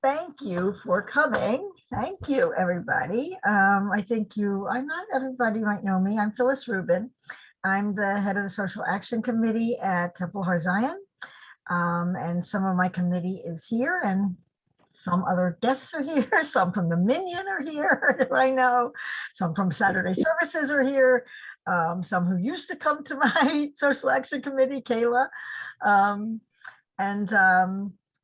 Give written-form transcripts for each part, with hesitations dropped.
thank you for coming. Thank you, everybody. Not everybody might know me. I'm Phyllis Rubin. I'm the head of the Social Action Committee at Temple Har Zion. And some of my committee is here and some other guests are here. Some from the Minion are here, I know. Some from Saturday Services are here. Some who used to come to my Social Action Committee, Kayla.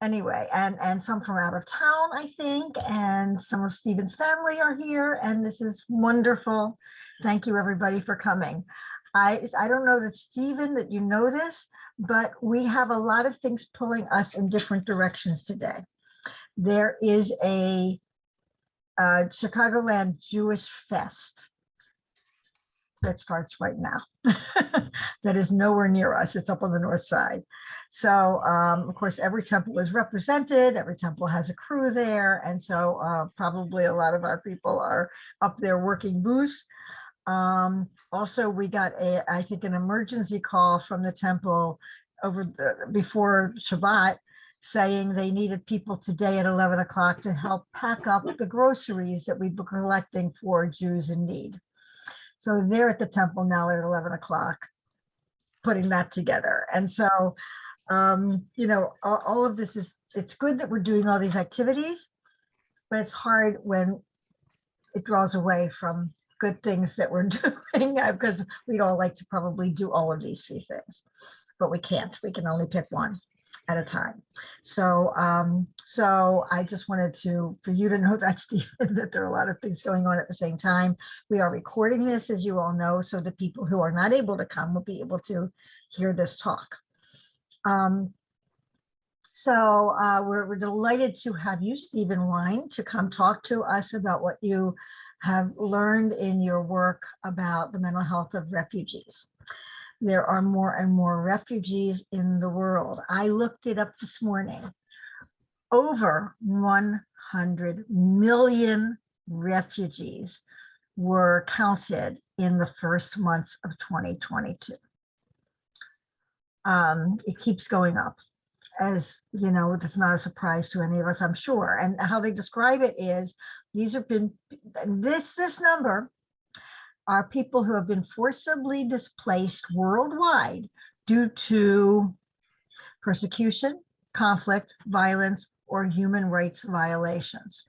Anyway, and some from out of town, I think, and some of Steven's family are here, and this is wonderful. Thank you, everybody, for coming. I don't know that Steven, that you know this, but we have a lot of things pulling us in different directions today. There is a Chicagoland Jewish Fest that starts right now. That is nowhere near us. It's up on the north side. So of course, every temple is represented. Every temple has a crew there. And so probably a lot of our people are up there working booths. Also, we got I think an emergency call from the temple before Shabbat saying they needed people today at 11 o'clock to help pack up the groceries that we've been collecting for Jews in need. So they're at the temple now at 11 o'clock, putting that together. And so, all of this it's good that we're doing all these activities, but it's hard when it draws away from good things that we're doing, because we'd all like to probably do all of these three things, but we can't. We can only pick one at a time. So I just wanted for you to know that, Stephen, that there are a lot of things going on at the same time. We are recording this, as you all know, so the people who are not able to come will be able to hear this talk. We're delighted to have you, Stevan Weine, to come talk to us about what you have learned in your work about the mental health of refugees. There are more and more refugees in the world. I looked it up this morning. Over 100 million refugees were counted in the first months of 2022. It keeps going up, as you know. That's not a surprise to any of us, I'm sure. And how they describe it is this number are people who have been forcibly displaced worldwide due to persecution, conflict, violence, or human rights violations.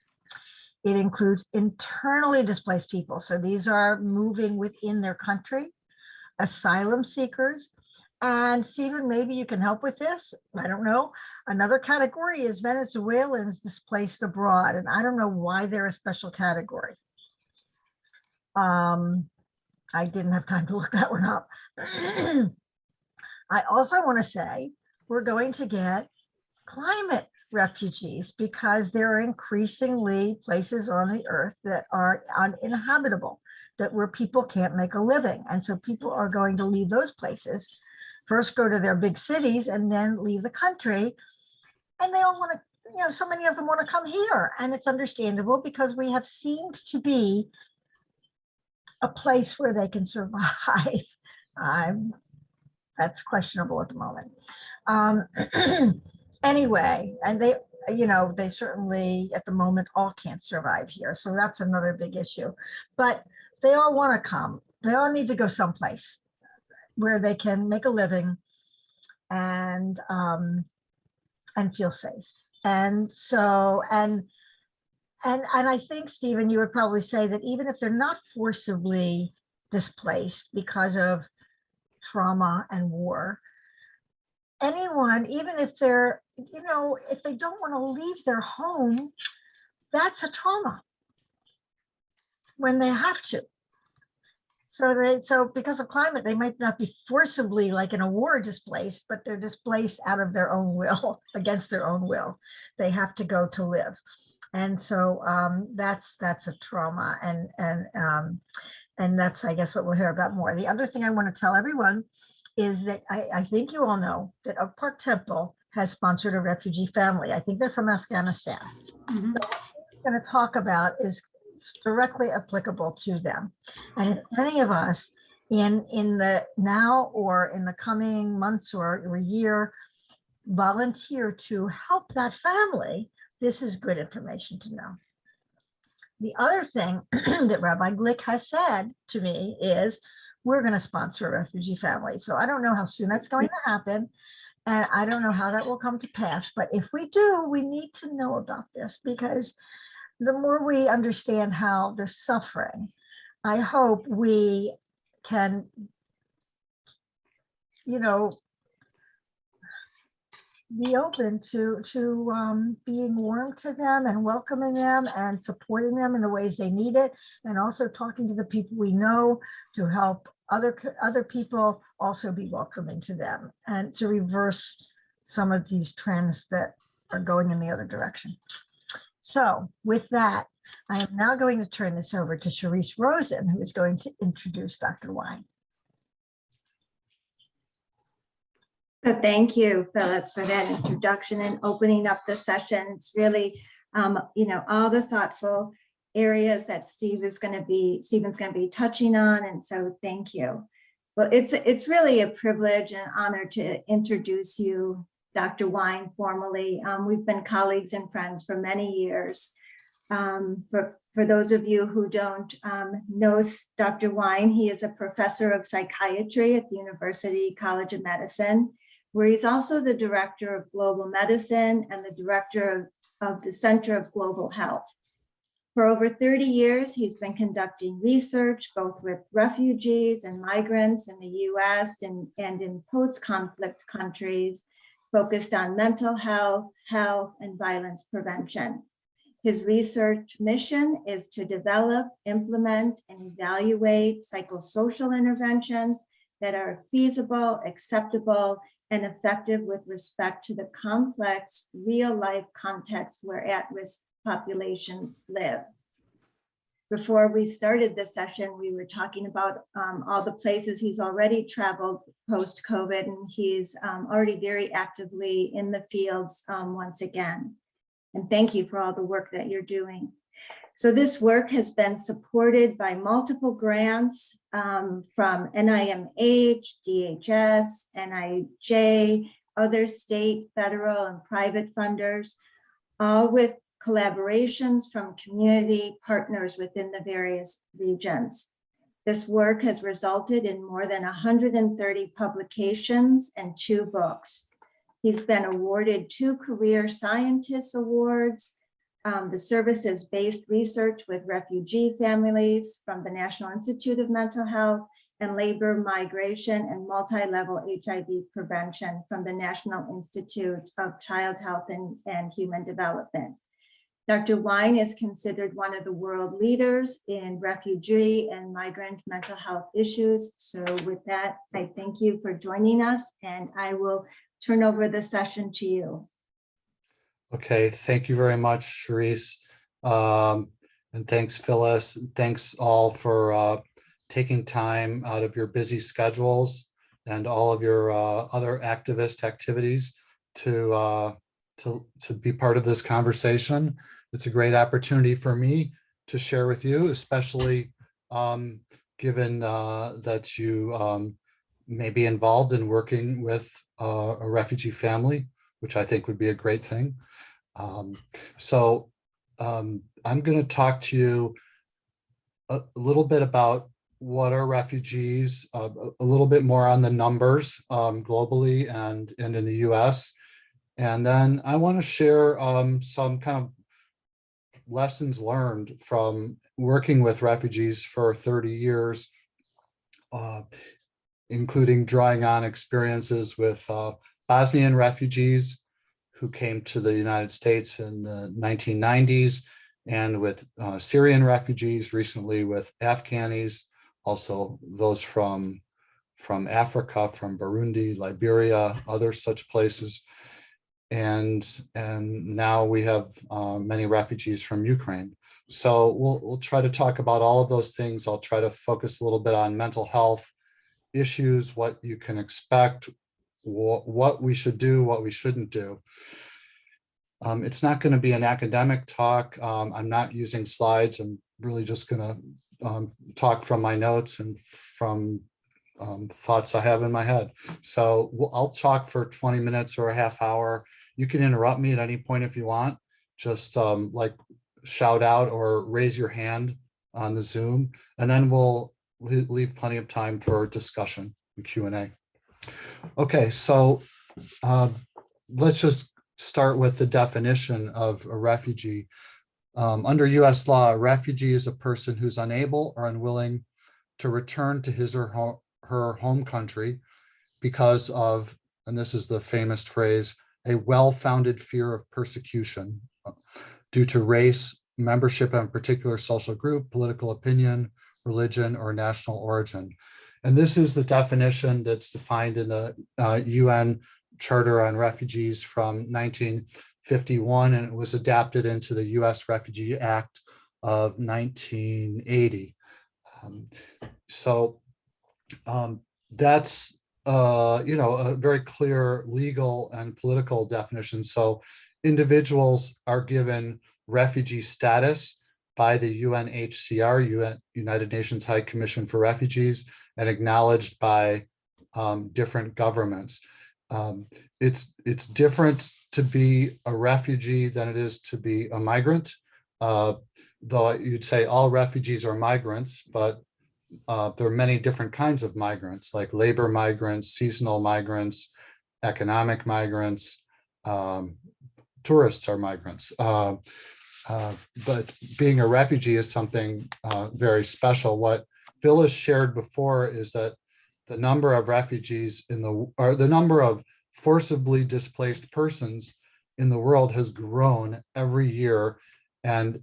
It includes internally displaced people. So these are moving within their country, asylum seekers, and Steven, maybe you can help with this. I don't know. Another category is Venezuelans displaced abroad, and I don't know why they're a special category. I didn't have time to look that one up. I also want to say we're going to get climate refugees, because there are increasingly places on the earth that are uninhabitable, where people can't make a living. And so people are going to leave those places, first go to their big cities, and then leave the country. And they all want to, so many of them want to come here. And it's understandable, because we have seemed to be a place where they can survive. That's questionable at the moment. Anyway, and they certainly at the moment all can't survive here. So that's another big issue. But they all want to come. They all need to go someplace where they can make a living and feel safe. And so, and I think, Steven, you would probably say that even if they're not forcibly displaced because of trauma and war, anyone, even if they're, if they don't want to leave their home, that's a trauma when they have to. So because of climate, they might not be forcibly, like in a war, displaced, but they're displaced out of their own will, against their own will. They have to go to live. And so that's a trauma, and that's, I guess, what we'll hear about more. The other thing I want to tell everyone is that I think you all know that Oak Park Temple has sponsored a refugee family. I think they're from Afghanistan. Mm-hmm. So what we're going to talk about is directly applicable to them. And if any of us in the now or in the coming months or a year volunteer to help that family, This is good information to know. The other thing that Rabbi Glick has said to me is, we're going to sponsor a refugee family. So I don't know how soon that's going to happen. And I don't know how that will come to pass. But if we do, we need to know about this, because the more we understand how they're suffering, I hope we can, you know, be open to being warm to them and welcoming them and supporting them in the ways they need it, and also talking to the people we know to help other people also be welcoming to them, and to reverse some of these trends that are going in the other direction. So with that, I am now going to turn this over to Charisse Rosen, who is going to introduce Dr. Weine. So thank you, Phyllis, for that introduction and opening up the session. It's really, you know, all the thoughtful areas that Steven's going to be touching on. And so thank you. Well, it's really a privilege and honor to introduce you, Dr. Weine, formally. We've been colleagues and friends for many years. For those of you who don't know Dr. Weine, he is a professor of psychiatry at the University College of Medicine, where he's also the director of global medicine and the director of the Center of Global Health. For over 30 years, he's been conducting research both with refugees and migrants in the US and in post-conflict countries, focused on mental health, and violence prevention. His research mission is to develop, implement, and evaluate psychosocial interventions that are feasible, acceptable, and effective with respect to the complex real-life context where at-risk populations live. Before we started this session, we were talking about all the places he's already traveled post-COVID, and he's already very actively in the fields once again. And thank you for all the work that you're doing. So this work has been supported by multiple grants from NIMH, DHS, NIJ, other state, federal, and private funders, all with collaborations from community partners within the various regions. This work has resulted in more than 130 publications and 2 books. He's been awarded 2 Career Scientist Awards, the services-based research with refugee families from the National Institute of Mental Health, and labor, migration, and multi-level HIV prevention from the National Institute of Child Health and Human Development. Dr. Weine is considered one of the world leaders in refugee and migrant mental health issues. So with that, I thank you for joining us, and I will turn over the session to you. Okay, thank you very much, Charisse. And thanks, Phyllis. Thanks all for taking time out of your busy schedules and all of your other activist activities to be part of this conversation. It's a great opportunity for me to share with you, especially given that you may be involved in working with a refugee family, which I think would be a great thing. I'm going to talk to you a little bit about what are refugees, a little bit more on the numbers globally and in the US. And then I want to share some kind of lessons learned from working with refugees for 30 years, including drawing on experiences with Bosnian refugees who came to the United States in the 1990s, and with Syrian refugees, recently with Afghanis, also those from Africa, from Burundi, Liberia, other such places. And now we have many refugees from Ukraine. So we'll try to talk about all of those things. I'll try to focus a little bit on mental health issues, what you can expect, what we should do, what we shouldn't do. It's not going to be an academic talk. I'm not using slides. I'm really just going to talk from my notes and from thoughts I have in my head. So I'll talk for 20 minutes or a half hour. You can interrupt me at any point if you want. just like shout out or raise your hand on the Zoom, and then we'll leave plenty of time for discussion and Q&A. Okay, so let's just start with the definition of a refugee. Under US law, a refugee is a person who's unable or unwilling to return to his or her home country because of, and this is the famous phrase, a well-founded fear of persecution due to race, membership in a particular social group, political opinion, religion, or national origin. And this is the definition that's defined in the UN Charter on Refugees from 1951, and it was adapted into the US Refugee Act of 1980. That's a very clear legal and political definition. So individuals are given refugee status by the UNHCR, United Nations High Commission for Refugees, and acknowledged by different governments. It's different to be a refugee than it is to be a migrant, though you'd say all refugees are migrants, but there are many different kinds of migrants, like labor migrants, seasonal migrants, economic migrants, tourists are migrants. But being a refugee is something very special. What Phyllis shared before is that the number of refugees or the number of forcibly displaced persons in the world has grown every year. And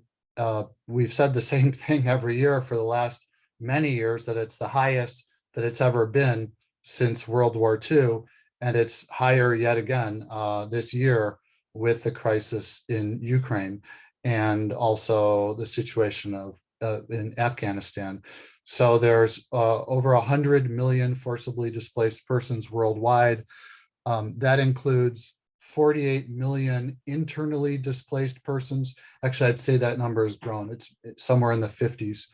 we've said the same thing every year for the last many years, that it's the highest that it's ever been since World War II. And it's higher yet again this year with the crisis in Ukraine and also the situation in Afghanistan. So there's over 100 million forcibly displaced persons worldwide. That includes 48 million internally displaced persons. Actually, I'd say that number has grown. It's somewhere in the 50s.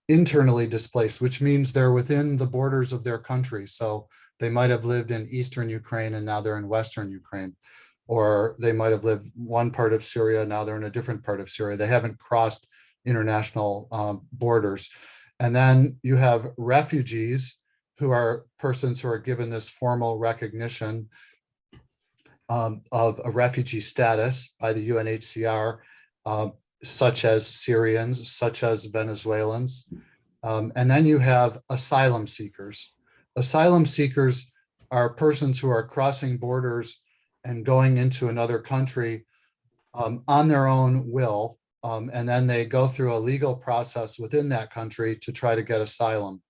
Internally displaced, which means they're within the borders of their country. So they might have lived in Eastern Ukraine and now they're in Western Ukraine. Or they might have lived one part of Syria, now they're in a different part of Syria. They haven't crossed international borders. And then you have refugees, who are persons who are given this formal recognition of a refugee status by the UNHCR, such as Syrians, such as Venezuelans. And then you have asylum seekers. Asylum seekers are persons who are crossing borders and going into another country on their own will. And then they go through a legal process within that country to try to get asylum.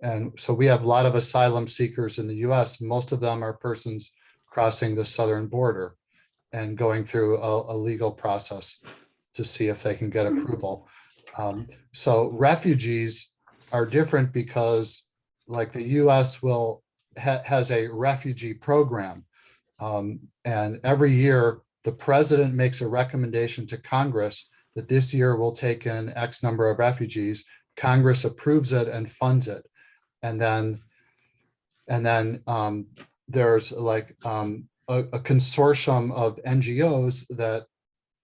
And so we have a lot of asylum seekers in the US. Most of them are persons crossing the southern border and going through a legal process to see if they can get approval. So refugees are different because, like, the US has a refugee program. And every year, the president makes a recommendation to Congress that this year we'll take in X number of refugees. Congress approves it and funds it. And then there's like a consortium of NGOs that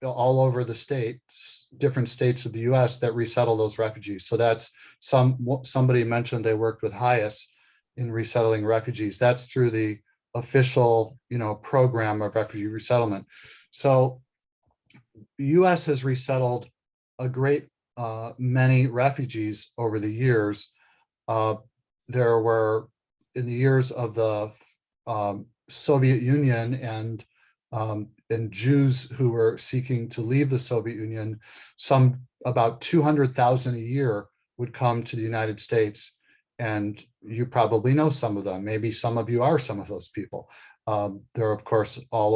all over the states, different states of the US, that resettle those refugees. So that's somebody mentioned they worked with HIAS in resettling refugees. That's through the official, program of refugee resettlement. So the US has resettled a great many refugees over the years. There were, in the years of the Soviet Union and Jews who were seeking to leave the Soviet Union, about 200,000 a year would come to the United States. And you probably know some of them. Maybe some of you are some of those people. They're, of course, all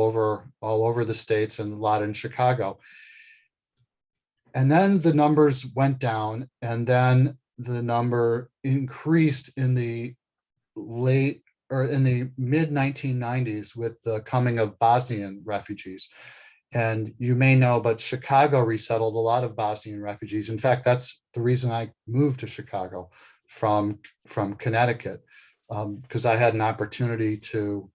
over the states, and a lot in Chicago. And then the numbers went down, and then the number increased in the mid 1990s with the coming of Bosnian refugees. And you may know, but Chicago resettled a lot of Bosnian refugees. In fact, that's the reason I moved to Chicago from Connecticut, because I had an opportunity to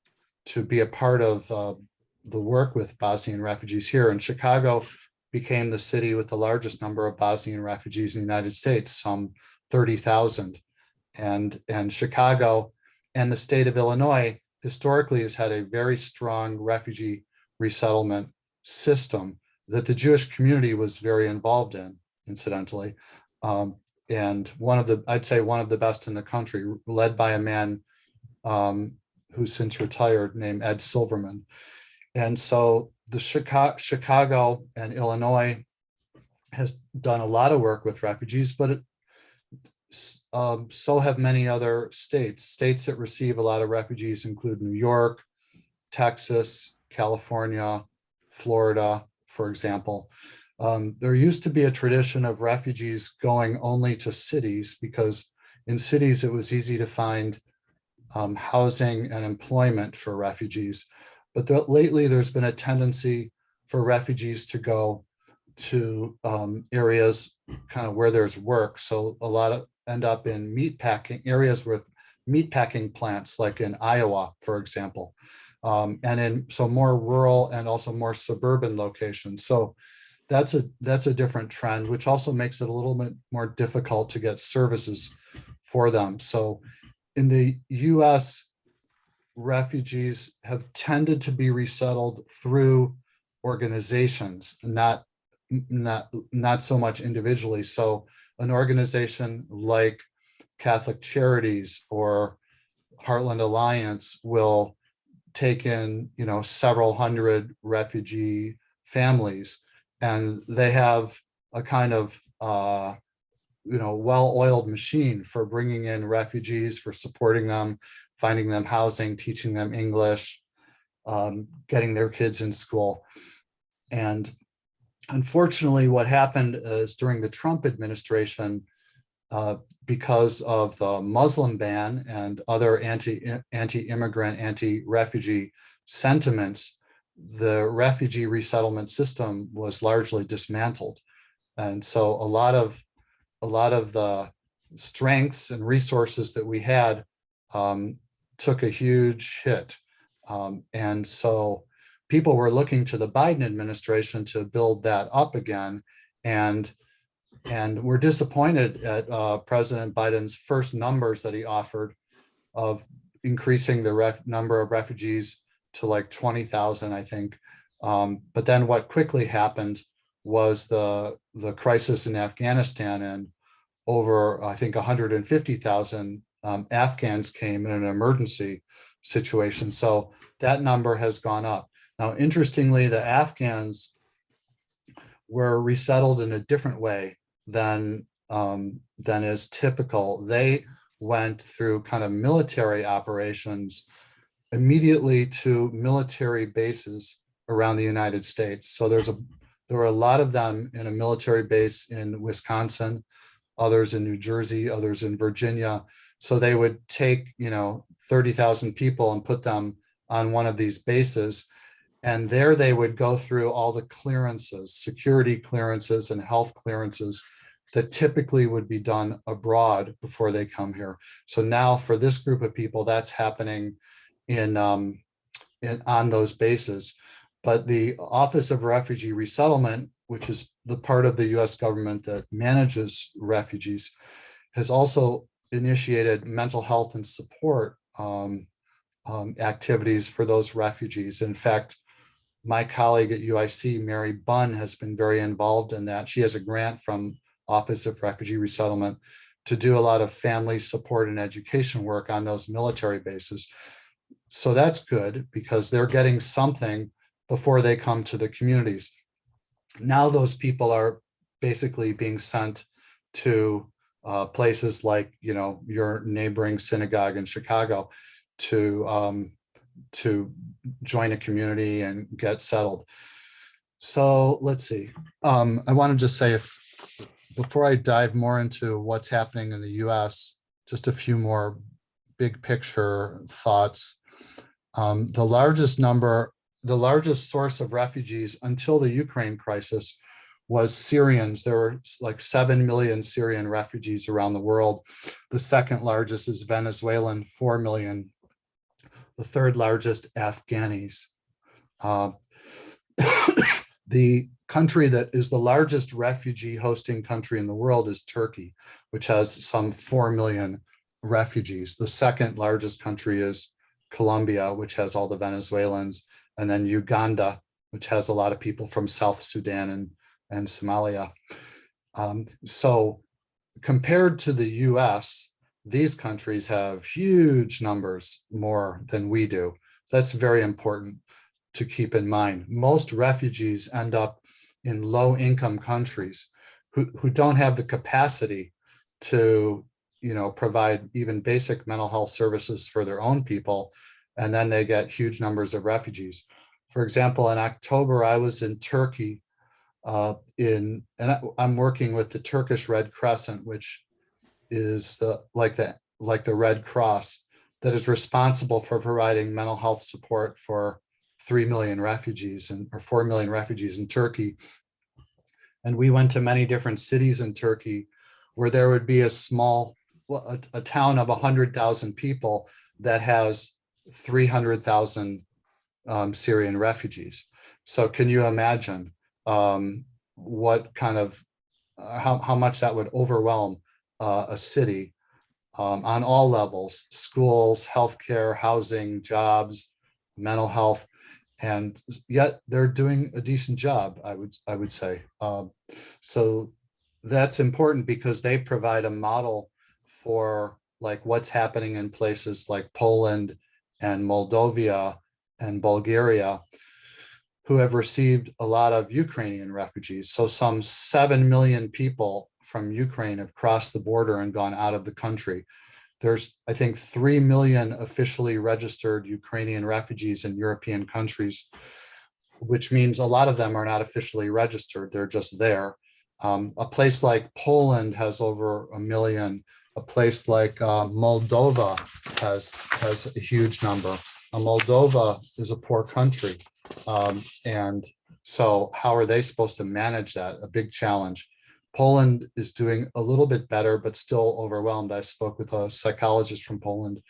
be a part of the work with Bosnian refugees here. And Chicago became the city with the largest number of Bosnian refugees in the United States, some 30,000. And Chicago and the state of Illinois historically has had a very strong refugee resettlement system that the Jewish community was very involved in, incidentally. And I'd say one of the best in the country, led by a man who's since retired, named Ed Silverman. And so the Chicago and Illinois has done a lot of work with refugees, but so have many other states. States that receive a lot of refugees include New York, Texas, California, Florida, for example. There used to be a tradition of refugees going only to cities, because in cities it was easy to find housing and employment for refugees. But lately there's been a tendency for refugees to go to areas kind of where there's work. So a lot of end up in meatpacking areas with meatpacking plants, like in Iowa, for example, and in more rural and also more suburban locations. So that's a different trend, which also makes it a little bit more difficult to get services for them. So in the US, refugees have tended to be resettled through organizations, not so much individually. So an organization like Catholic Charities or Heartland Alliance will take in, several hundred refugee families, and they have a kind of well-oiled machine for bringing in refugees, for supporting them, finding them housing, teaching them English, getting their kids in school. And unfortunately, what happened is during the Trump administration, because of the Muslim ban and other anti-immigrant, anti-refugee sentiments, the refugee resettlement system was largely dismantled. And so a lot of the strengths and resources that we had took a huge hit. And so people were looking to the Biden administration to build that up again. And we're disappointed at President Biden's first numbers that he offered of increasing the number of refugees to like 20,000, I think. But then what quickly happened was the crisis in Afghanistan, and over, I think, 150,000 Afghans came in an emergency situation. So that number has gone up. Now, interestingly, the Afghans were resettled in a different way than is typical. They went through kind of military operations immediately to military bases around the United States. So there were a lot of them in a military base in Wisconsin, others in New Jersey, others in Virginia. So they would take, 30,000 people and put them on one of these bases. And there they would go through all the clearances, security clearances and health clearances that typically would be done abroad before they come here. So now for this group of people, that's happening on those bases. But the Office of Refugee Resettlement, which is the part of the US government that manages refugees, has also initiated mental health and support activities for those refugees. In fact, my colleague at UIC, Mary Bunn, has been very involved in that. She has a grant from Office of Refugee Resettlement to do a lot of family support and education work on those military bases. So that's good, because they're getting something before they come to the communities. Now those people are basically being sent to places like, your neighboring synagogue in Chicago to join a community and get settled. So let's see. I want to just say, before I dive more into what's happening in the US, just a few more big picture thoughts. The largest source of refugees until the Ukraine crisis was Syrians. There were like 7 million Syrian refugees around the world. The second largest is Venezuelan, 4 million. The third largest, Afghanis. Uh, the country that is the largest refugee hosting country in the world is Turkey, which has some 4 million refugees. The second largest country is Colombia, which has all the Venezuelans, and then Uganda, which has a lot of people from South Sudan and Somalia. So compared to the US, these countries have huge numbers more than we do. That's very important to keep in mind. Most refugees end up in low-income countries who don't have the capacity to, provide even basic mental health services for their own people, and then they get huge numbers of refugees. For example, in October, I was in Turkey, and I'm working with the Turkish Red Crescent, which is like the Red Cross that is responsible for providing mental health support for 3 million refugees or 4 million refugees in Turkey. And we went to many different cities in Turkey where there would be a town of 100,000 people that has 300,000 Syrian refugees. So can you imagine what kind of, how much that would overwhelm a city on all levels: schools, healthcare, housing, jobs, mental health. And yet they're doing a decent job, I would say. So that's important because they provide a model for like what's happening in places like Poland and Moldova and Bulgaria, who have received a lot of Ukrainian refugees. So some 7 million people from Ukraine have crossed the border and gone out of the country. There's, I think, 3 million officially registered Ukrainian refugees in European countries, which means a lot of them are not officially registered. They're just there. A place like Poland has over 1 million. A place like Moldova has a huge number. Moldova is a poor country. And so how are they supposed to manage that? A big challenge. Poland is doing a little bit better, but still overwhelmed. I spoke with a psychologist from Poland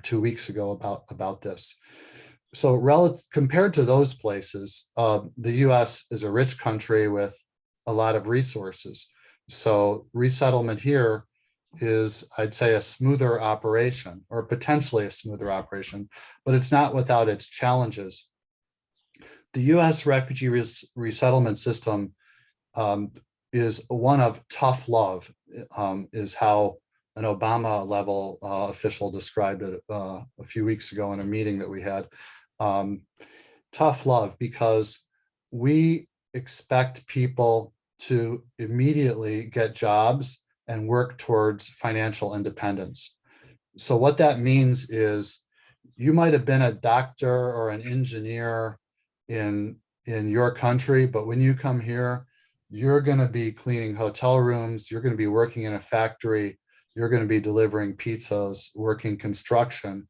2 weeks ago about this. So compared to those places, the US is a rich country with a lot of resources. So resettlement here is, I'd say, a smoother operation, or potentially a smoother operation, but it's not without its challenges. The US refugee resettlement system is one of tough love, is how an Obama level official described it a few weeks ago in a meeting that we had. Tough love because we expect people to immediately get jobs and work towards financial independence. So what that means is you might have been a doctor or an engineer in your country, but when you come here, you're going to be cleaning hotel rooms, you're going to be working in a factory, you're going to be delivering pizzas, working construction,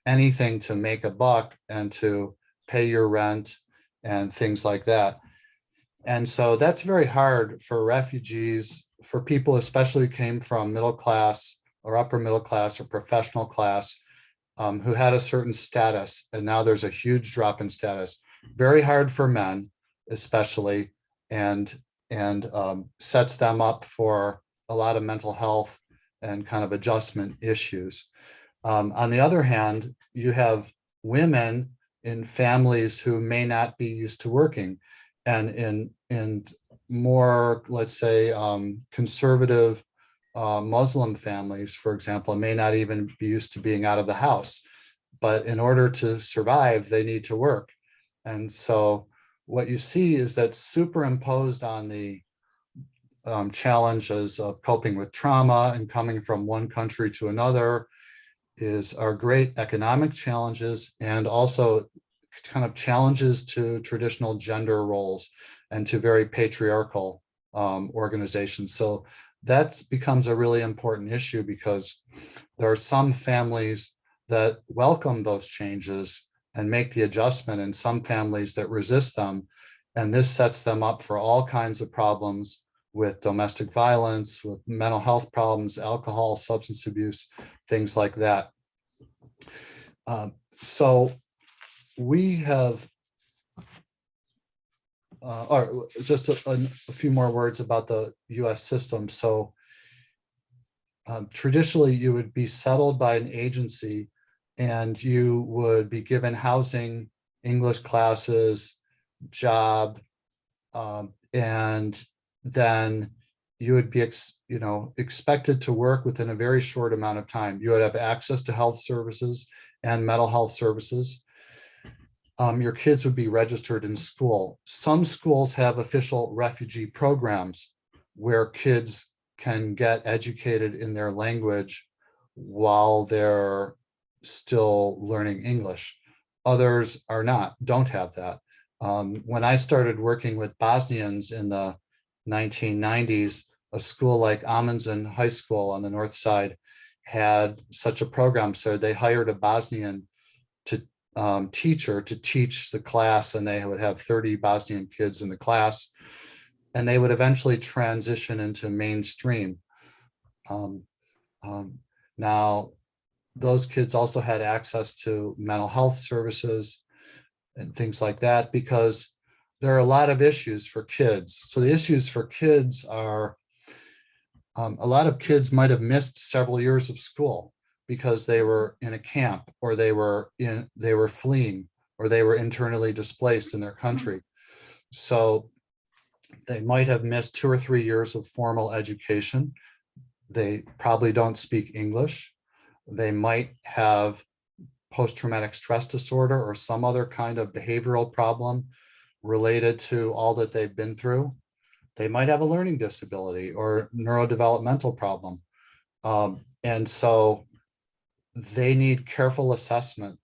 anything to make a buck and to pay your rent and things like that. And so that's very hard for refugees, for people especially who came from middle class or upper middle class or professional class, who had a certain status, and now there's a huge drop in status. Very hard for men, especially, and sets them up for a lot of mental health and kind of adjustment issues. On the other hand, you have women in families who may not be used to working, and in more, let's say, conservative Muslim families, for example, may not even be used to being out of the house, but in order to survive, they need to work. And so what you see is that superimposed on the challenges of coping with trauma and coming from one country to another is our great economic challenges, and also kind of challenges to traditional gender roles and to very patriarchal organizations. So that becomes a really important issue because there are some families that welcome those changes and make the adjustment, and some families that resist them. And this sets them up for all kinds of problems with domestic violence, with mental health problems, alcohol, substance abuse, things like that. So we have or just a few more words about the US system. So traditionally, you would be settled by an agency and you would be given housing, English classes, job, and then you would be expected to work within a very short amount of time. You would have access to health services and mental health services. Your kids would be registered in school. Some schools have official refugee programs where kids can get educated in their language while they're still learning English. Others are not, don't have that. When I started working with Bosnians in the 1990s, a school like Amundsen High School on the north side had such a program. So they hired a Bosnian teacher to teach the class, and they would have 30 Bosnian kids in the class, and they would eventually transition into mainstream. Now, those kids also had access to mental health services and things like that, because there are a lot of issues for kids. So the issues for kids are, a lot of kids might have missed several years of school because they were in a camp, or they were fleeing, or they were internally displaced in their country. So they might have missed 2 or 3 years of formal education. They probably don't speak English. They might have post-traumatic stress disorder or some other kind of behavioral problem related to all that they've been through. They might have a learning disability or neurodevelopmental problem. And so they need careful assessment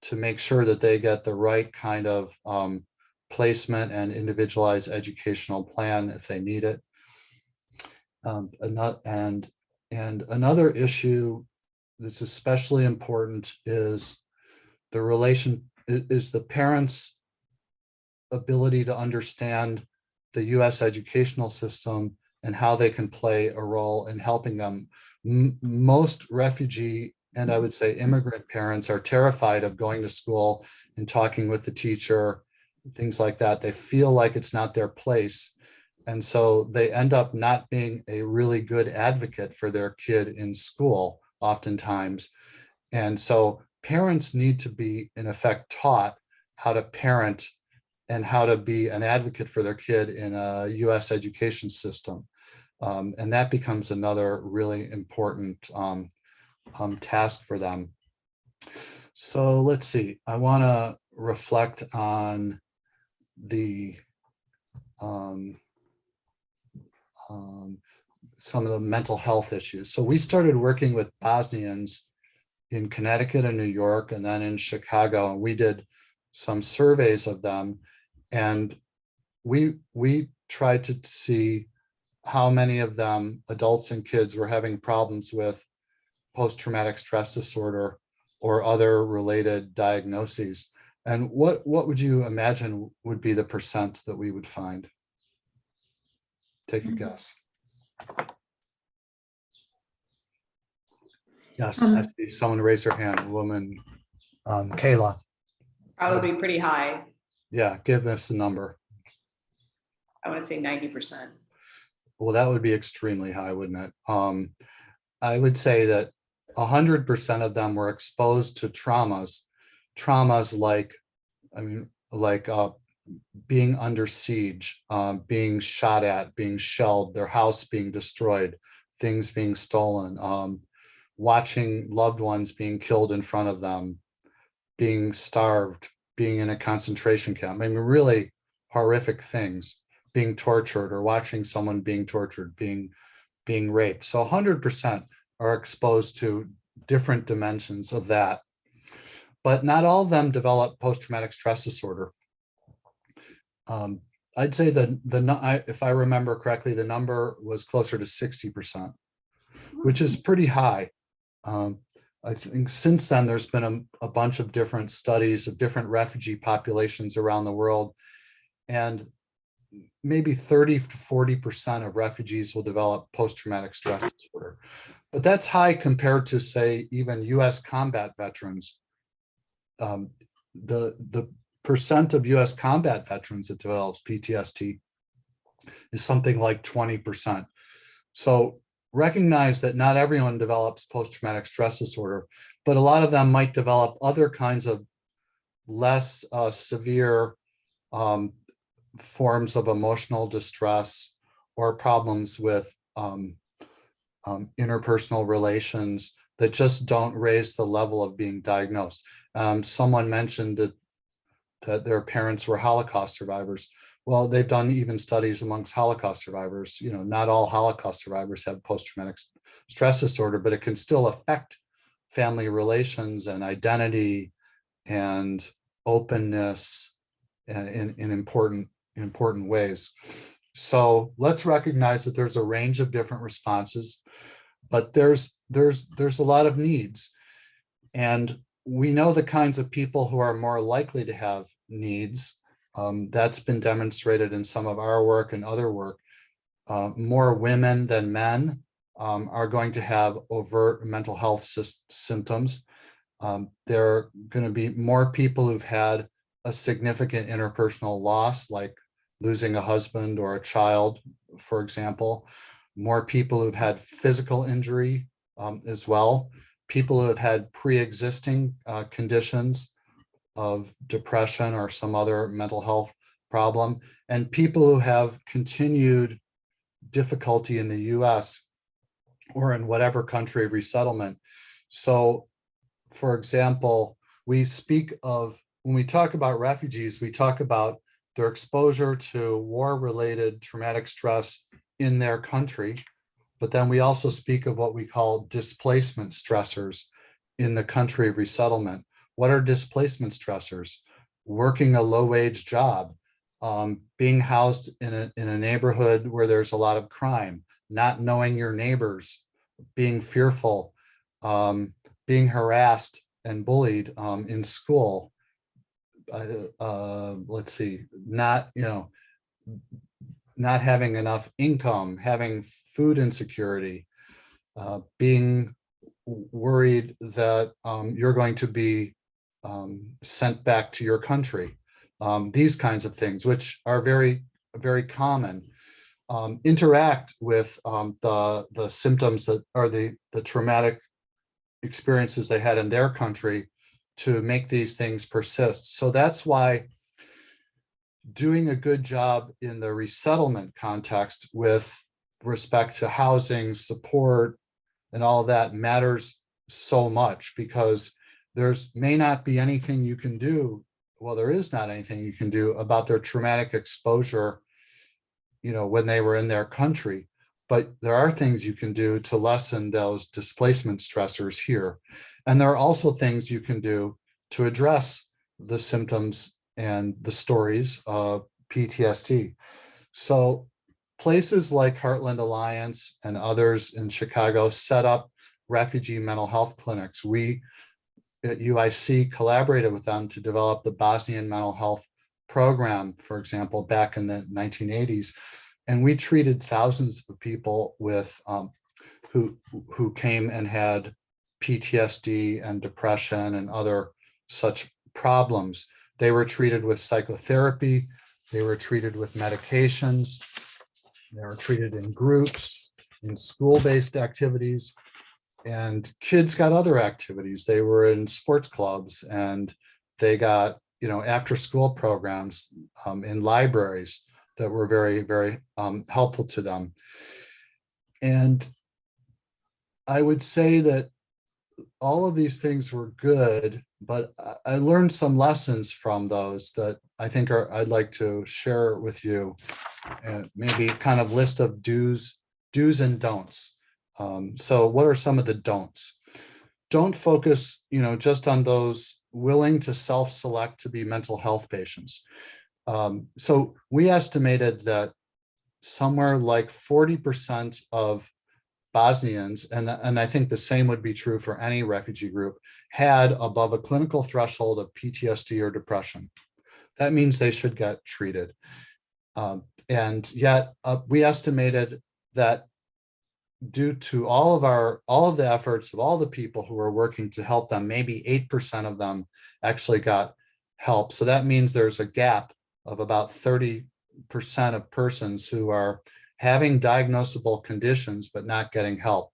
to make sure that they get the right kind of placement and individualized educational plan if they need it. And another issue that's especially important is the parents' ability to understand the US educational system and how they can play a role in helping them. Most refugee, and I would say immigrant parents, are terrified of going to school and talking with the teacher, things like that. They feel like it's not their place. And so they end up not being a really good advocate for their kid in school oftentimes. And so parents need to be, in effect, taught how to parent and how to be an advocate for their kid in a US education system. And that becomes another really important task for them. So let's see, I want to reflect on the some of the mental health issues. So we started working with Bosnians in Connecticut and New York, and then in Chicago, and we did some surveys of them. And we tried to see how many of them, adults and kids, were having problems with post-traumatic stress disorder or other related diagnoses. And what would you imagine would be the percent that we would find? Take a guess. Yes, I see someone raise their hand, a woman, Kayla. Probably pretty high. Yeah, give us a number. I want to say 90%. Well, that would be extremely high, wouldn't it? I would say that 100% of them were exposed to traumas like, being under siege, being shot at, being shelled, their house being destroyed, things being stolen, watching loved ones being killed in front of them, being starved, being in a concentration camp. I mean, really horrific things, being tortured, or watching someone being tortured, being raped. So 100% are exposed to different dimensions of that. But not all of them develop post-traumatic stress disorder. I'd say that if I remember correctly, the number was closer to 60%, which is pretty high. I think since then, there's been a bunch of different studies of different refugee populations around the world. And maybe 30 to 40% of refugees will develop post-traumatic stress disorder. But that's high compared to, say, even US combat veterans. The percent of US combat veterans that develops PTSD is something like 20%. So recognize that not everyone develops post-traumatic stress disorder, but a lot of them might develop other kinds of less severe forms of emotional distress or problems with interpersonal relations that just don't raise the level of being diagnosed. Someone mentioned that their parents were Holocaust survivors. Well, they've done even studies amongst Holocaust survivors. You know, not all Holocaust survivors have post-traumatic stress disorder, but it can still affect family relations and identity and openness in important ways. So let's recognize that there's a range of different responses, but there's a lot of needs. And we know the kinds of people who are more likely to have needs. That's been demonstrated in some of our work and other work. More women than men are going to have overt mental health symptoms. There are going to be more people who've had a significant interpersonal loss, like losing a husband or a child, for example. More people who've had physical injury as well. People who have had pre-existing conditions of depression or some other mental health problem, and people who have continued difficulty in the US or in whatever country of resettlement. So, for example, we speak of, when we talk about refugees, we talk about their exposure to war-related traumatic stress in their country, but then we also speak of what we call displacement stressors in the country of resettlement. What are displacement stressors? Working a low-wage job, being housed in a neighborhood where there's a lot of crime, not knowing your neighbors, being fearful, being harassed and bullied in school. Let's see, not having enough income, having food insecurity, being worried that you're going to be sent back to your country. These kinds of things, which are very, very common, interact with the symptoms that are the traumatic experiences they had in their country to make these things persist. So that's why doing a good job in the resettlement context with respect to housing, support, and all of that matters so much, because there's may not be anything you can do. Well, there is not anything you can do about their traumatic exposure, when they were in their country, but there are things you can do to lessen those displacement stressors here. And there are also things you can do to address the symptoms and the stories of PTSD. So places like Heartland Alliance and others in Chicago set up refugee mental health clinics. We at UIC collaborated with them to develop the Bosnian mental health program, for example, back in the 1980s. And we treated thousands of people with who came and had PTSD and depression and other such problems. They were treated with psychotherapy. They were treated with medications. They were treated in groups, in school-based activities, and kids got other activities. They were in sports clubs, and they got, after-school programs in libraries that were very, very helpful to them. And I would say that all of these things were good, but I learned some lessons from those that I think I'd like to share with you, and maybe kind of list of do's and don'ts. So what are some of the don'ts? Don't focus, just on those willing to self-select to be mental health patients. So we estimated that somewhere like 40% of Bosnians, and I think the same would be true for any refugee group, had above a clinical threshold of PTSD or depression. That means they should get treated. And yet we estimated that due to all of the efforts of all the people who were working to help them, maybe 8% of them actually got help. So that means there's a gap of about 30% of persons who are having diagnosable conditions but not getting help.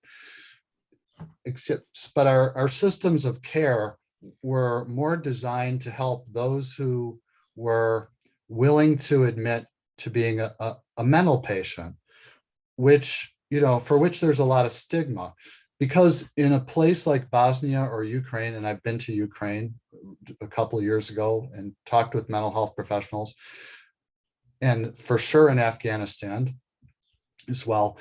But our systems of care were more designed to help those who were willing to admit to being a mental patient, which, for which there's a lot of stigma. Because in a place like Bosnia or Ukraine, and I've been to Ukraine a couple of years ago and talked with mental health professionals, and for sure in Afghanistan as well,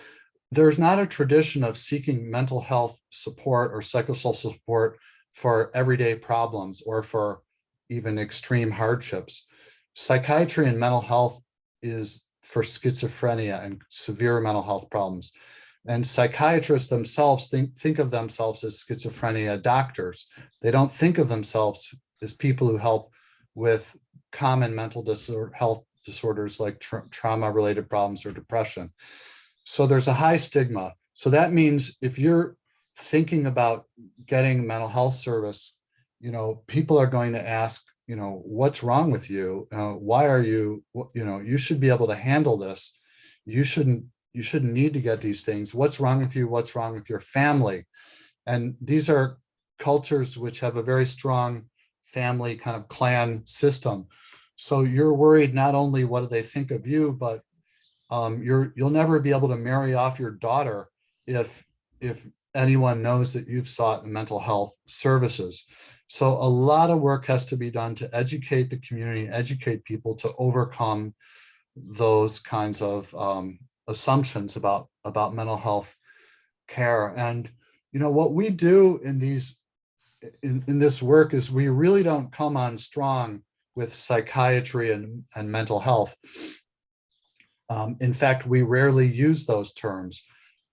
there's not a tradition of seeking mental health support or psychosocial support for everyday problems or for even extreme hardships. Psychiatry and mental health is for schizophrenia and severe mental health problems. And psychiatrists themselves think of themselves as schizophrenia doctors. They don't think of themselves as people who help with common mental health disorders like trauma-related problems or depression. So there's a high stigma. So that means if you're thinking about getting mental health service, people are going to ask, what's wrong with you? Why are you, you should be able to handle this. You shouldn't need to get these things. What's wrong with you? What's wrong with your family? And these are cultures which have a very strong family kind of clan system. So you're worried not only what do they think of you, but you'll never be able to marry off your daughter if anyone knows that you've sought mental health services. So a lot of work has to be done to educate the community, educate people to overcome those kinds of assumptions about mental health care. And what we do in this work is we really don't come on strong with psychiatry and mental health. In fact, we rarely use those terms.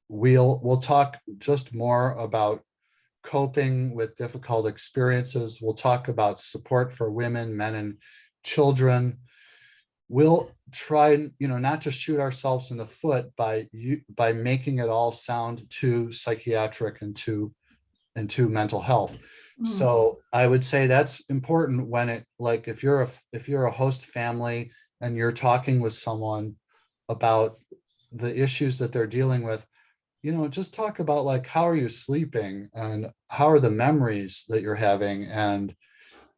We'll talk just more about coping with difficult experiences. We'll talk about support for women, men, and children. We'll try, not to shoot ourselves in the foot by making it all sound too psychiatric and too mental health. So I would say that's important when if you're a host family and you're talking with someone about the issues that they're dealing with, just talk about how are you sleeping and how are the memories that you're having, and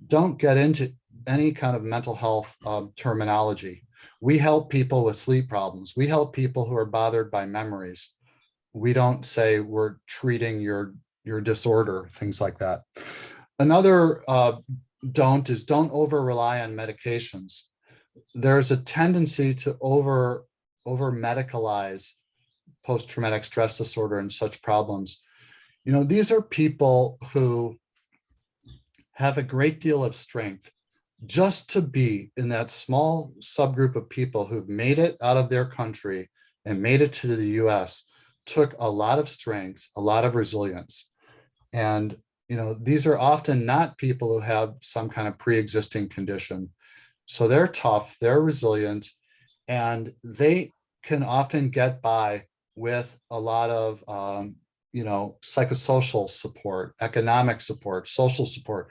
don't get into any kind of mental health terminology. We help people with sleep problems. We help people who are bothered by memories. We don't say we're treating your disorder, things like that. Another don't over rely on medications. There's a tendency to over medicalize post-traumatic stress disorder and such problems. These are people who have a great deal of strength. Just to be in that small subgroup of people who've made it out of their country and made it to the US took a lot of strength, a lot of resilience. And, these are often not people who have some kind of pre-existing condition. So they're tough, they're resilient, and they can often get by with a lot of, psychosocial support, economic support, social support.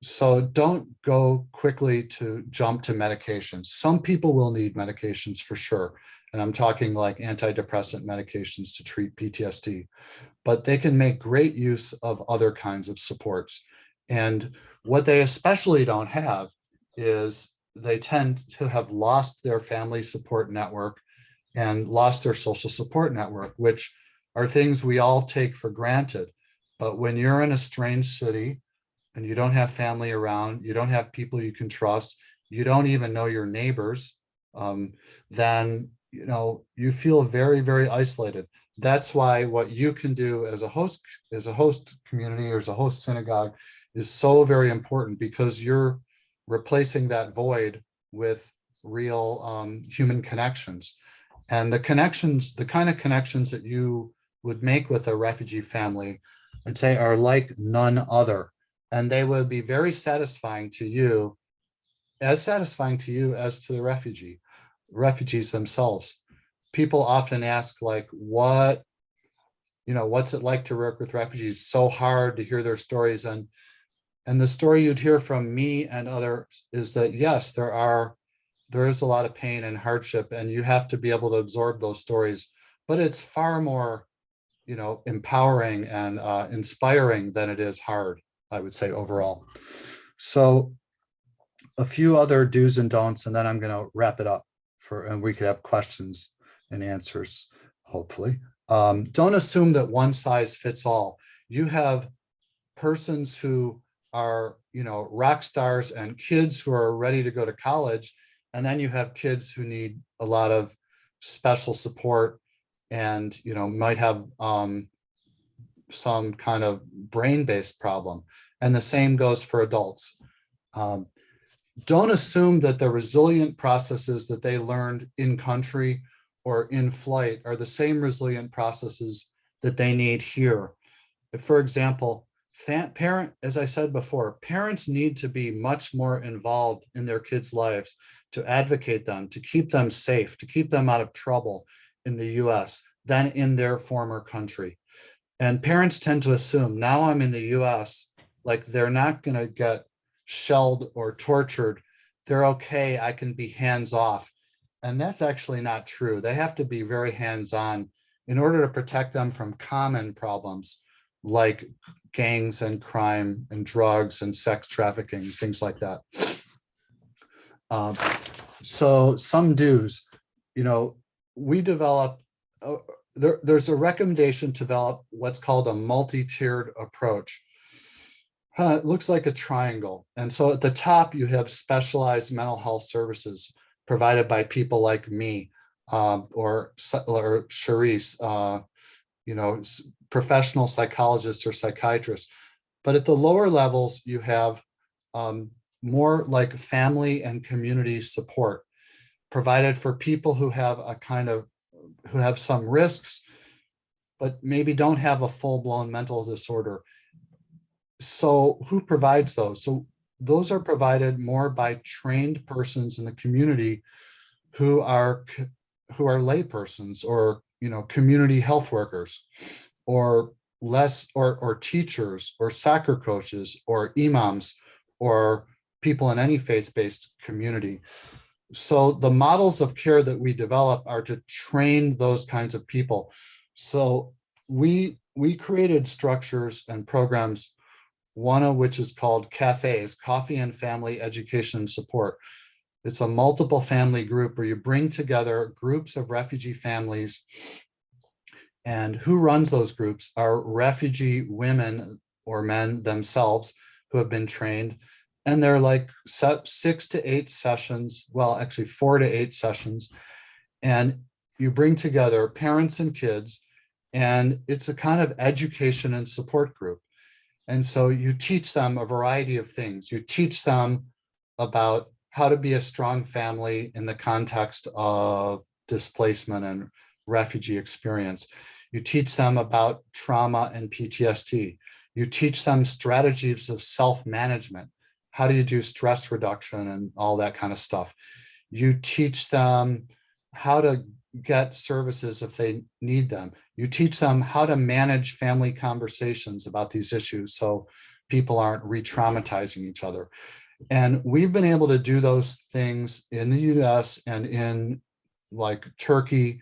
So don't go quickly to jump to medications. Some people will need medications for sure. And I'm talking like antidepressant medications to treat PTSD, but they can make great use of other kinds of supports. And what they especially don't have is they tend to have lost their family support network and lost their social support network, which are things we all take for granted. But when you're in a strange city and you don't have family around, you don't have people you can trust, you don't even know your neighbors, then you feel very, very isolated. That's why what you can do as a host community or as a host synagogue is so very important, because you're replacing that void with real human connections. And the kind of connections that you would make with a refugee family, I'd say, are like none other. And they would be very satisfying to you as to the refugees themselves. People often ask, what's it like to work with refugees? So hard to hear their stories. And And the story you'd hear from me and others is that, yes, there is a lot of pain and hardship, and you have to be able to absorb those stories, but it's far more, empowering and inspiring than it is hard, I would say, overall. So a few other do's and don'ts, and then I'm going to wrap it up and we could have questions and answers, hopefully. Don't assume that one size fits all. You have persons who are, rock stars and kids who are ready to go to college. And then you have kids who need a lot of special support and, might have some kind of brain-based problem. And the same goes for adults. Don't assume that the resilient processes that they learned in country or in flight are the same resilient processes that they need here. For example, as I said before, parents need to be much more involved in their kids' lives to advocate them, to keep them safe, to keep them out of trouble in the US than in their former country. And parents tend to assume, now I'm in the US, like they're not going to get shelled or tortured. They're okay, I can be hands off. And that's actually not true. They have to be very hands-on in order to protect them from common problems like gangs and crime and drugs and sex trafficking, things like that. So some do's, we develop, there's a recommendation to develop what's called a multi-tiered approach. It looks like a triangle. And so at the top, you have specialized mental health services provided by people like me or Charisse, professional psychologists or psychiatrists. But at the lower levels, you have more like family and community support provided for people who have who have some risks, but maybe don't have a full-blown mental disorder. So who provides those? So those are provided more by trained persons in the community who are lay persons or community health workers or teachers or soccer coaches or imams or people in any faith-based community. So the models of care that we develop are to train those kinds of people. So we created structures and programs, one of which is called CAFES, Coffee and Family Education and Support. It's a multiple family group where you bring together groups of refugee families, and who runs those groups are refugee women or men themselves who have been trained. And they're like 6 to 8 sessions, well, actually 4 to 8 sessions. And you bring together parents and kids, and it's a kind of education and support group. And so you teach them a variety of things. You teach them about how to be a strong family in the context of displacement and refugee experience. You teach them about trauma and PTSD. You teach them strategies of self-management. How do you do stress reduction and all that kind of stuff? You teach them how to get services if they need them. You teach them how to manage family conversations about these issues so people aren't re-traumatizing each other. And we've been able to do those things in the US and in like Turkey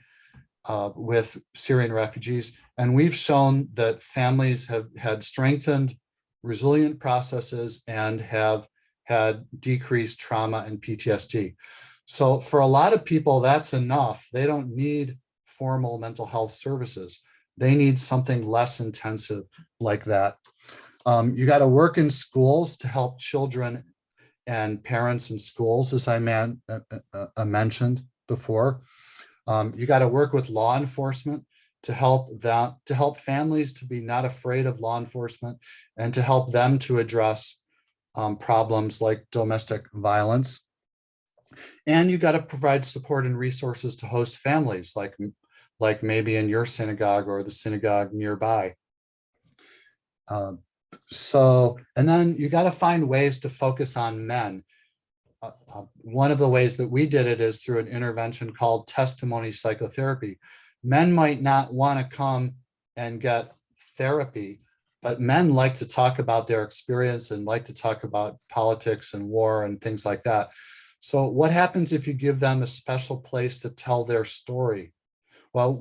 with Syrian refugees. And we've shown that families have had strengthened resilient processes and have had decreased trauma and PTSD. So for a lot of people, that's enough. They don't need formal mental health services. They need something less intensive like that. You got to work in schools to help children and parents in schools, as I mentioned before. You got to work with law enforcement to help families to be not afraid of law enforcement and to help them to address problems like domestic violence. And you got to provide support and resources to host families, like maybe in your synagogue or the synagogue nearby. And then you got to find ways to focus on men. One of the ways that we did it is through an intervention called testimony psychotherapy. Men might not want to come and get therapy, but men like to talk about their experience and like to talk about politics and war and things like that. So what happens if you give them a special place to tell their story? Well,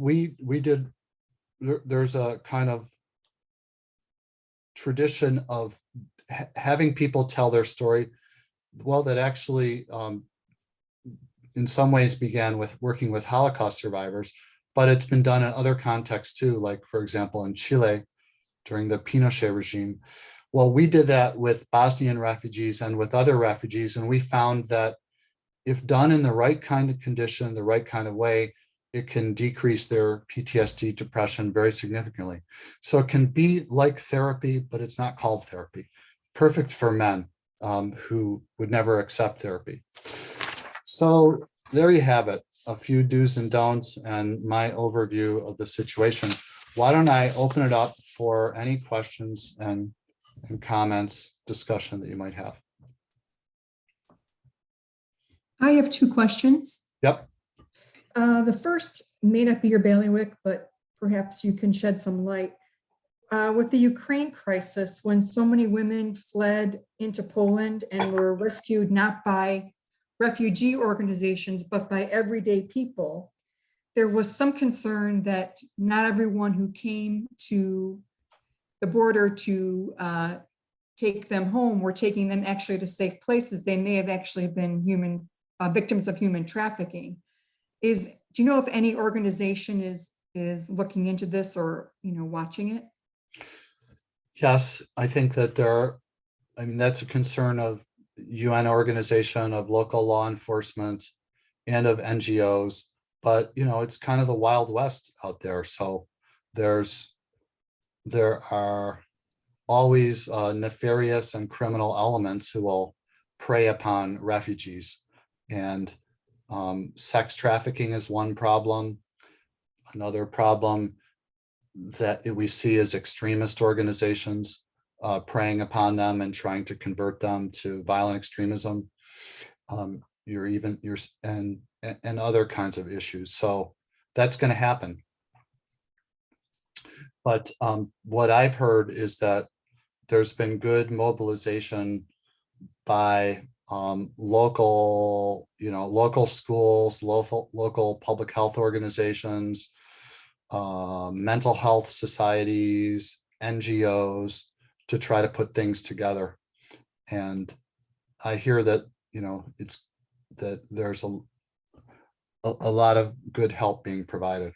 there's a kind of tradition of having people tell their story. Well, that actually in some ways began with working with Holocaust survivors, but it's been done in other contexts too, like for example, in Chile during the Pinochet regime. Well, we did that with Bosnian refugees and with other refugees, and we found that if done in the right kind of condition, the right kind of way, it can decrease their PTSD, depression very significantly. So it can be like therapy, but it's not called therapy. Perfect for men who would never accept therapy. So there you have it, a few do's and don'ts and my overview of the situation. Why don't I open it up for any questions and comments, discussion that you might have? I have two questions. Yep. The first may not be your bailiwick, but perhaps you can shed some light. With the Ukraine crisis, when so many women fled into Poland and were rescued not by refugee organizations, but by everyday people, there was some concern that not everyone who came to the border to take them home were taking them actually to safe places. They may have actually been victims of human trafficking. Do you know if any organization is looking into this or watching it? Yes, I think that that's a concern of UN organization, of local law enforcement, and of NGOs. But it's kind of the Wild West out there. So there are always nefarious and criminal elements who will prey upon refugees. And sex trafficking is one problem. Another problem that we see is extremist organizations preying upon them and trying to convert them to violent extremism. And other kinds of issues. So that's going to happen. But what I've heard is that there's been good mobilization by local schools, local public health organizations, mental health societies, NGOs, to try to put things together. And I hear that there's a lot of good help being provided.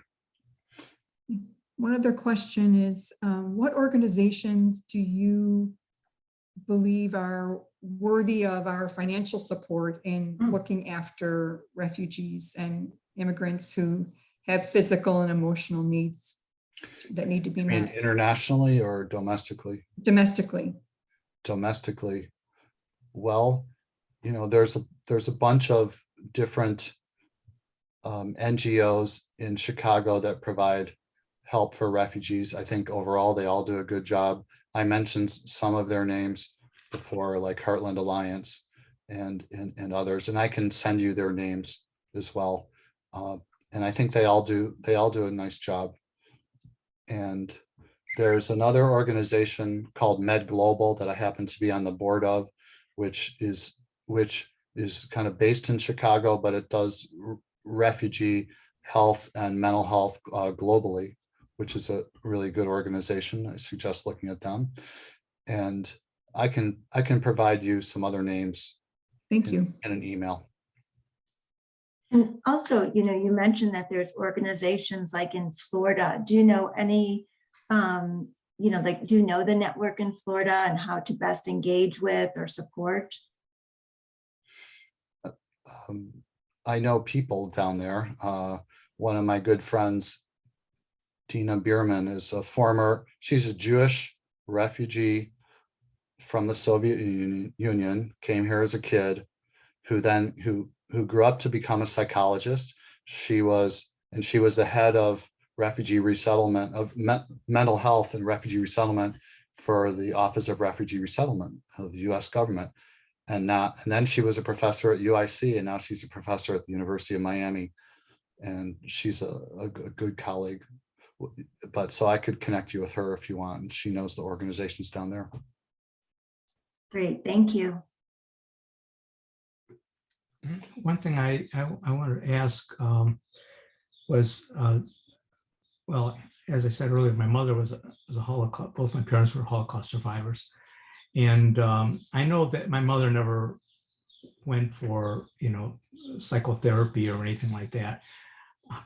One other question is, what organizations do you believe are worthy of our financial support in looking after refugees and immigrants who have physical and emotional needs that need to be met? Internationally or domestically? Domestically. Domestically. Well, there's a bunch of different NGOs in Chicago that provide help for refugees. I think overall they all do a good job. I mentioned some of their names before, like Heartland Alliance and others, and I can send you their names as well. And I think they all do a nice job. And there's another organization called Med Global that I happen to be on the board of, which is kind of based in Chicago, but it does refugee health and mental health globally, which is a really good organization. I suggest looking at them. And I can provide you some other names. Thank you. In an email. And also, you mentioned that there's organizations like in Florida. Do you know any, do you know the network in Florida and how to best engage with or support? I know people down there. One of my good friends, Dina Bierman, she's a Jewish refugee from the Soviet Union, came here as a kid, who grew up to become a psychologist. She was the head of refugee resettlement, of mental health and refugee resettlement for the Office of Refugee Resettlement of the US government. And then she was a professor at UIC, and now she's a professor at the University of Miami. And she's a good colleague. But so I could connect you with her if you want, and she knows the organizations down there. Great, thank you. One thing I wanted to ask was, well, as I said earlier, my mother was a Holocaust, both my parents were Holocaust survivors. And I know that my mother never went for, psychotherapy or anything like that.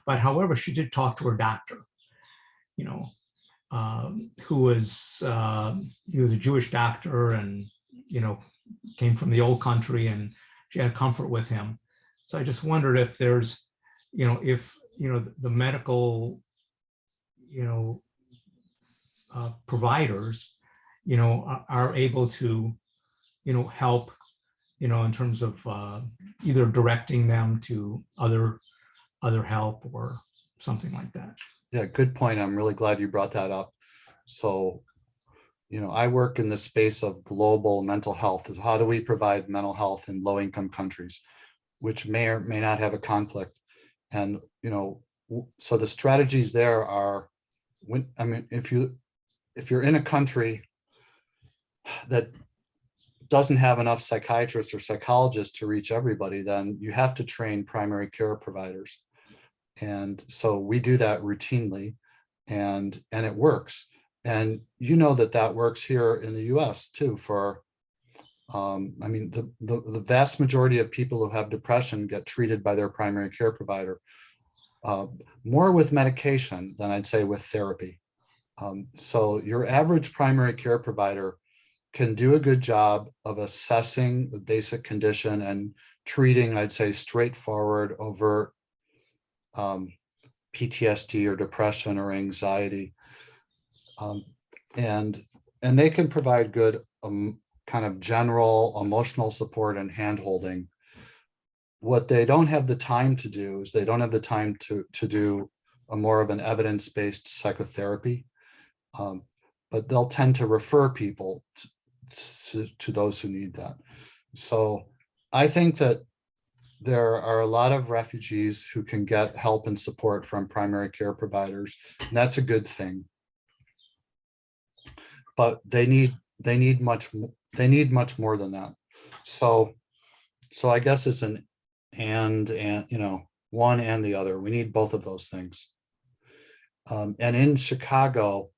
But however, she did talk to her doctor, who was, he was a Jewish doctor and, came from the old country, and she had comfort with him. So I just wondered if there's, if, the medical, providers, are able to, help, in terms of either directing them to other help or something like that. Yeah, good point. I'm really glad you brought that up. So, I work in the space of global mental health. How do we provide mental health in low-income countries, which may or may not have a conflict? And, so the strategies there are, if you're in a country that doesn't have enough psychiatrists or psychologists to reach everybody, then you have to train primary care providers. And so we do that routinely, and it works. And that works here in the US too for, the vast majority of people who have depression get treated by their primary care provider, more with medication than I'd say with therapy. So your average primary care provider can do a good job of assessing the basic condition and treating, I'd say, straightforward, overt PTSD or depression or anxiety. And they can provide good kind of general emotional support and handholding. What they don't have the time to do is they don't have the time to do a more of an evidence-based psychotherapy, but they'll tend to refer people to those who need that. So I think that there are a lot of refugees who can get help and support from primary care providers, and that's a good thing. But they need much more than that. So I guess it's an and one and the other. We need both of those things. And in Chicago,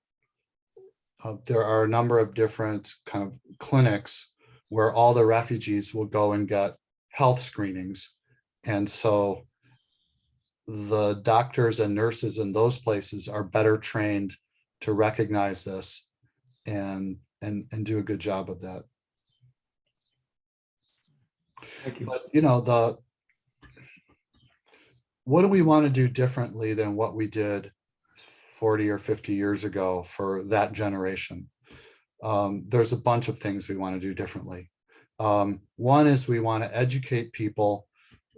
there are a number of different kind of clinics where all the refugees will go and get health screenings. And so the doctors and nurses in those places are better trained to recognize this and do a good job of that. Thank you. But what do we want to do differently than what we did 40 or 50 years ago for that generation? There's a bunch of things we want to do differently. One is we want to educate people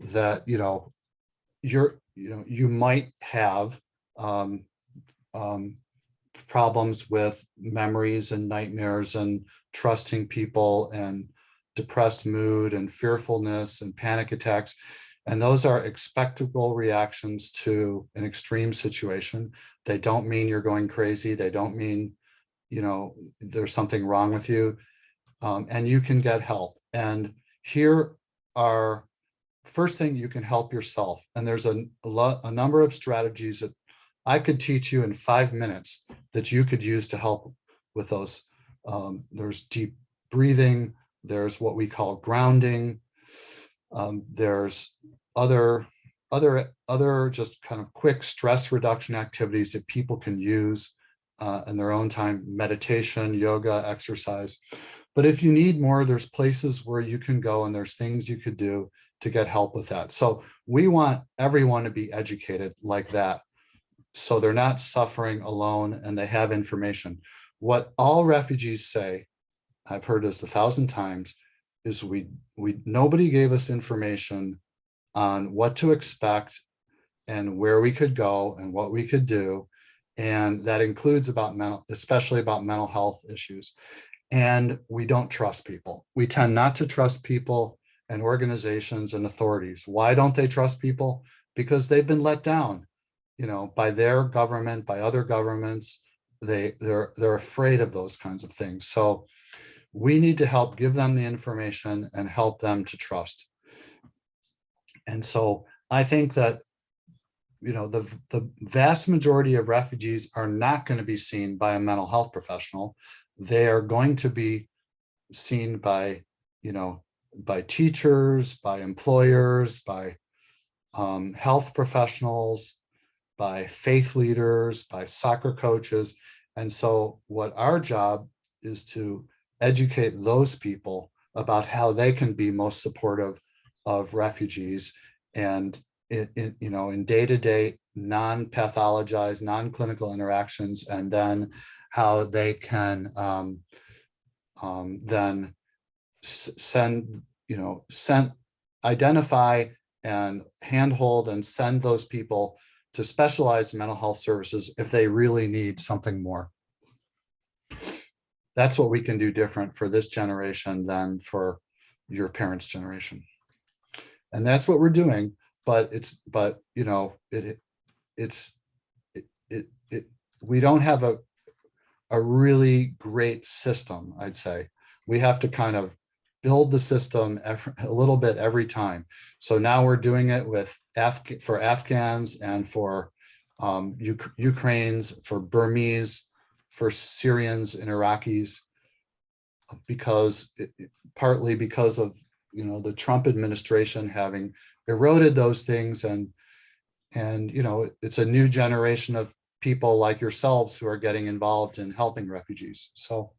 that you might have problems with memories and nightmares and trusting people and depressed mood and fearfulness and panic attacks. And those are expectable reactions to an extreme situation. They don't mean you're going crazy. They don't mean, there's something wrong with you. And you can get help. And here are, first thing, you can help yourself. And there's a number of strategies that I could teach you in 5 minutes that you could use to help with those. There's deep breathing. There's what we call grounding. There's other just kind of quick stress reduction activities that people can use in their own time: meditation, yoga, exercise. But if you need more, there's places where you can go and there's things you could do to get help with that. So we want everyone to be educated like that, so they're not suffering alone and they have information. What all refugees say, I've heard this 1,000 times, is nobody gave us information on what to expect and where we could go and what we could do. And that includes especially about mental health issues. And we don't trust people. We tend not to trust people and organizations and authorities. Why don't they trust people? Because they've been let down. by their government, by other governments. They're afraid of those kinds of things. So we need to help give them the information and help them to trust. And so I think that, the vast majority of refugees are not going to be seen by a mental health professional. They are going to be seen by, by teachers, by employers, by health professionals, by faith leaders, by soccer coaches. And so what our job is to educate those people about how they can be most supportive of refugees, and in day-to-day, non-pathologized, non-clinical interactions, and then how they can then identify and handhold and send those people to specialized mental health services if they really need something more. That's what we can do different for this generation than for your parents' generation. And that's what we're doing. But we don't have a really great system, I'd say. We have to kind of build the system a little bit every time. So now we're doing it for Afghans and for Ukrainians, for Burmese, for Syrians and Iraqis, partly because of the Trump administration having eroded those things, and it's a new generation of people like yourselves who are getting involved in helping refugees. So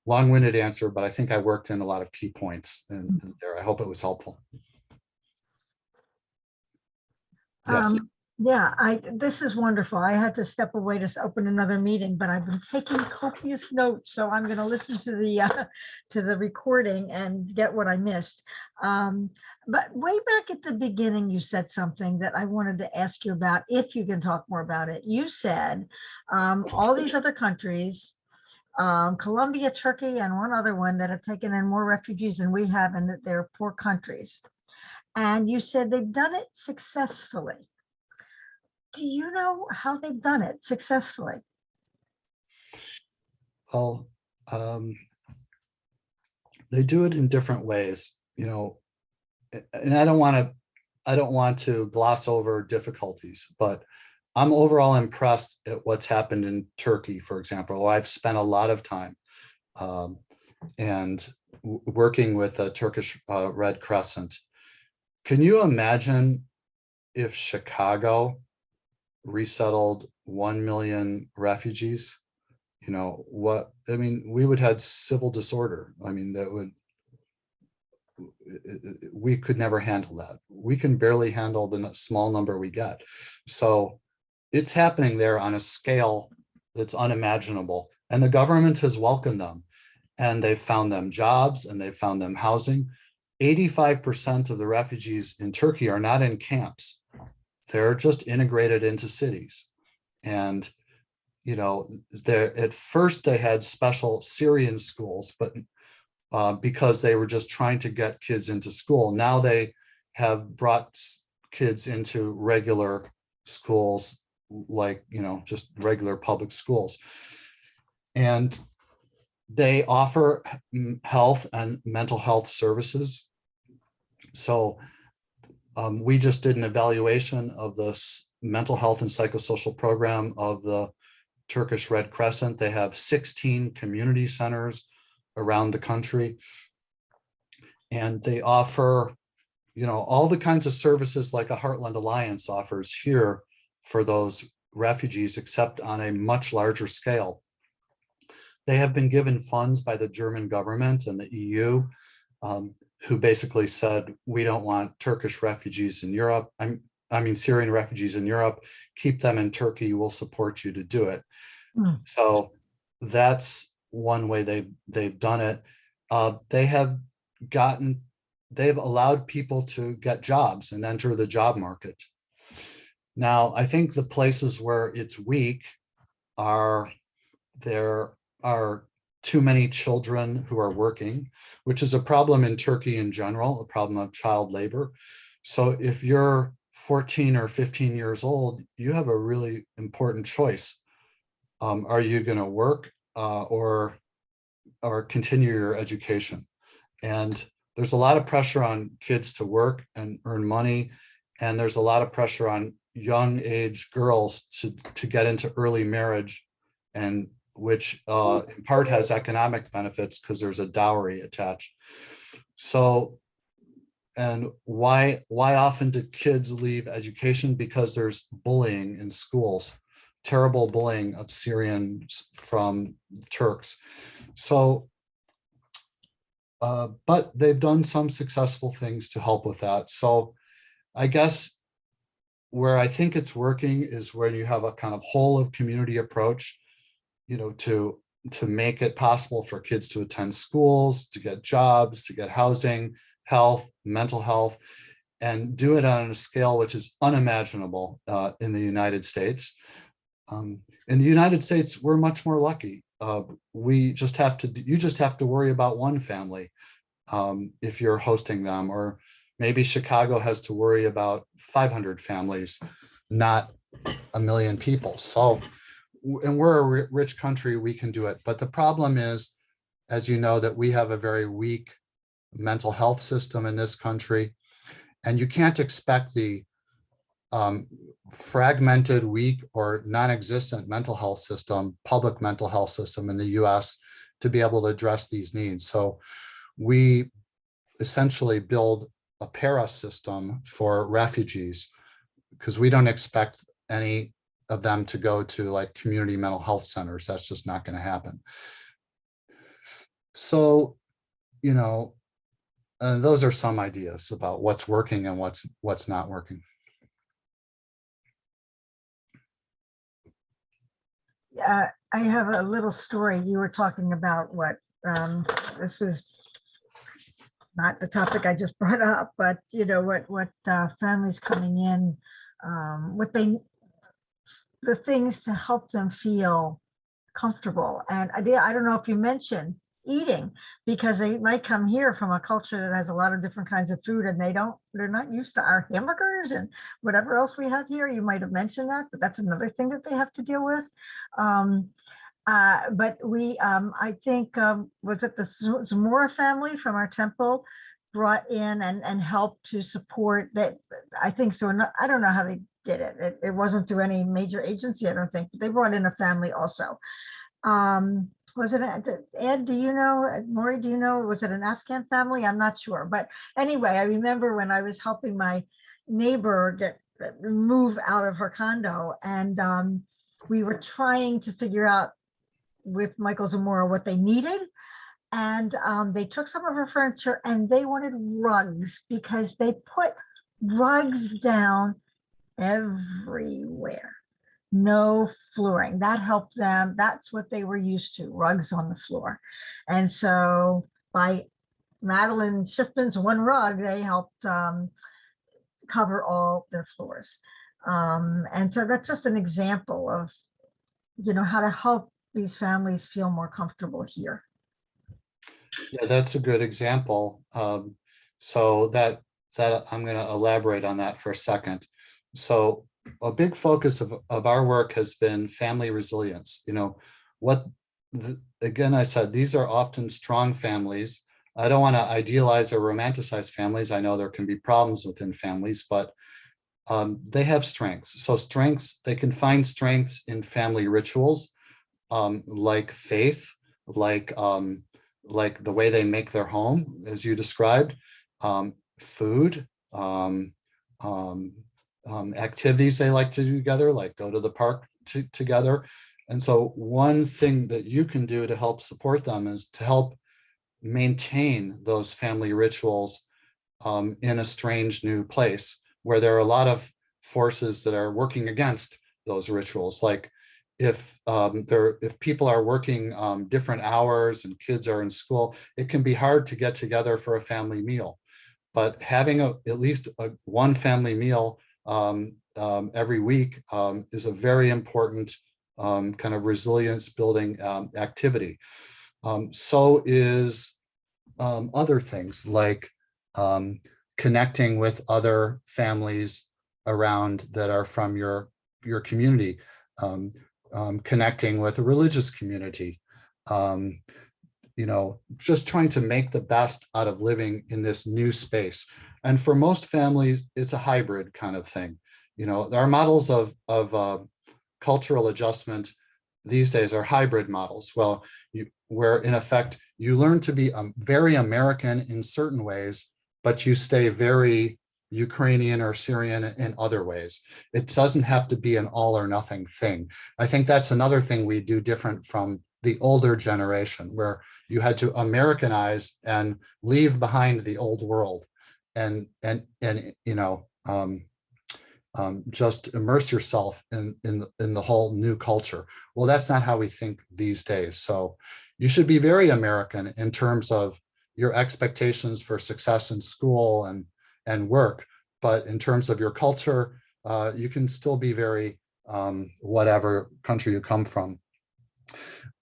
long-winded answer, but I think I worked in a lot of key points in there. I hope it was helpful. Yes. This is wonderful. I had to step away to open another meeting, but I've been taking copious notes, so I'm going to listen to the recording and get what I missed. But way back at the beginning, you said something that I wanted to ask you about, if you can talk more about it. You said all these other countries, Colombia, Turkey, and one other one, that have taken in more refugees than we have, and that they're poor countries. And you said they've done it successfully. Do you know how they've done it successfully? Well, they do it in different ways, and I don't want to gloss over difficulties, but I'm overall impressed at what's happened in Turkey, for example. I've spent a lot of time and working with the Turkish Red Crescent. Can you imagine if Chicago resettled 1 million refugees? We would have civil disorder. We could never handle that. We can barely handle the small number we get. So it's happening there on a scale that's unimaginable. And the government has welcomed them, and they've found them jobs, and they've found them housing. 85% of the refugees in Turkey are not in camps. They're just integrated into cities. And, at first they had special Syrian schools, but because they were just trying to get kids into school. Now they have brought kids into regular schools, like, just regular public schools. And they offer health and mental health services. So we just did an evaluation of the mental health and psychosocial program of the Turkish Red Crescent. They have 16 community centers around the country, and they offer, all the kinds of services like a Heartland Alliance offers here for those refugees, except on a much larger scale. They have been given funds by the German government and the EU, who basically said, we don't want Turkish refugees in Europe. Syrian refugees in Europe, keep them in Turkey, we'll support you to do it. So that's one way they've done it. They've allowed people to get jobs and enter the job market. Now, I think the places where it's weak there are too many children who are working, which is a problem in Turkey in general, a problem of child labor. So if your 14 or 15 years old, you have a really important choice. Are you going to work or continue your education? And there's a lot of pressure on kids to work and earn money. And there's a lot of pressure on young age girls to get into early marriage, and which in part has economic benefits because there's a dowry attached. So, and why often do kids leave education? Because there's bullying in schools, terrible bullying of Syrians from Turks. So, but they've done some successful things to help with that. So I guess where I think it's working is when you have a kind of whole of community approach, you know, to make it possible for kids to attend schools, to get jobs, to get housing, health, mental health, and do it on a scale which is unimaginable in the United States. In the United States, we're much more lucky. You just have to worry about one family if you're hosting them, or maybe Chicago has to worry about 500 families, not a million people. So, and we're a rich country, we can do it. But the problem is, as you know, that we have a very weak mental health system in this country, and you can't expect the fragmented, weak, or non-existent mental health system, public mental health system in the US to be able to address these needs. So we essentially build a para system for refugees because we don't expect any of them to go to like community mental health centers. That's just not going to happen. So, you know, those are some ideas about what's working and what's not working. Yeah, I have a little story. You were talking about what this was not the topic I just brought up, but you know what families coming in, the things to help them feel comfortable. And I don't know if you mentioned eating, because they might come here from a culture that has a lot of different kinds of food, and they're not used to our hamburgers and whatever else we have here. You might have mentioned that, but that's another thing that they have to deal with. But we, I think, was it the Zamora family from our temple brought in and helped to support that? I think so. I don't know how they did it. It wasn't through any major agency, I don't think. But they brought in a family also. Was it, Ed, do you know, Maury, do you know, was it an Afghan family? I'm not sure. But anyway, I remember when I was helping my neighbor move out of her condo, and we were trying to figure out with Michael Zamora what they needed. And they took some of her furniture and they wanted rugs, because they put rugs down everywhere. No flooring. That helped them. That's what they were used to, rugs on the floor. And so by Madeline Schiffman's one rug, they helped cover all their floors. And so that's just an example of, you know, how to help these families feel more comfortable here. Yeah, that's a good example. So that I'm going to elaborate on that for a second. So a big focus of our work has been family resilience. You know, again, I said, these are often strong families. I don't want to idealize or romanticize families. I know there can be problems within families, but they have strengths. So they can find strengths in family rituals, like faith, like the way they make their home, as you described, food, activities they like to do together, like go to the park together. And so one thing that you can do to help support them is to help maintain those family rituals in a strange new place where there are a lot of forces that are working against those rituals. Like if people are working different hours and kids are in school, it can be hard to get together for a family meal. But having at least one family meal every week is a very important kind of resilience building activity. So is other things like connecting with other families around that are from your community, connecting with a religious community, just trying to make the best out of living in this new space. And for most families, it's a hybrid kind of thing. Our models of cultural adjustment these days are hybrid models. Well, where in effect, you learn to be very American in certain ways, but you stay very Ukrainian or Syrian in other ways. It doesn't have to be an all or nothing thing. I think that's another thing we do different from the older generation, where you had to Americanize and leave behind the old world and just immerse yourself in the whole new culture. Well, that's not how we think these days. So you should be very American in terms of your expectations for success in school and work. But in terms of your culture, you can still be very whatever country you come from.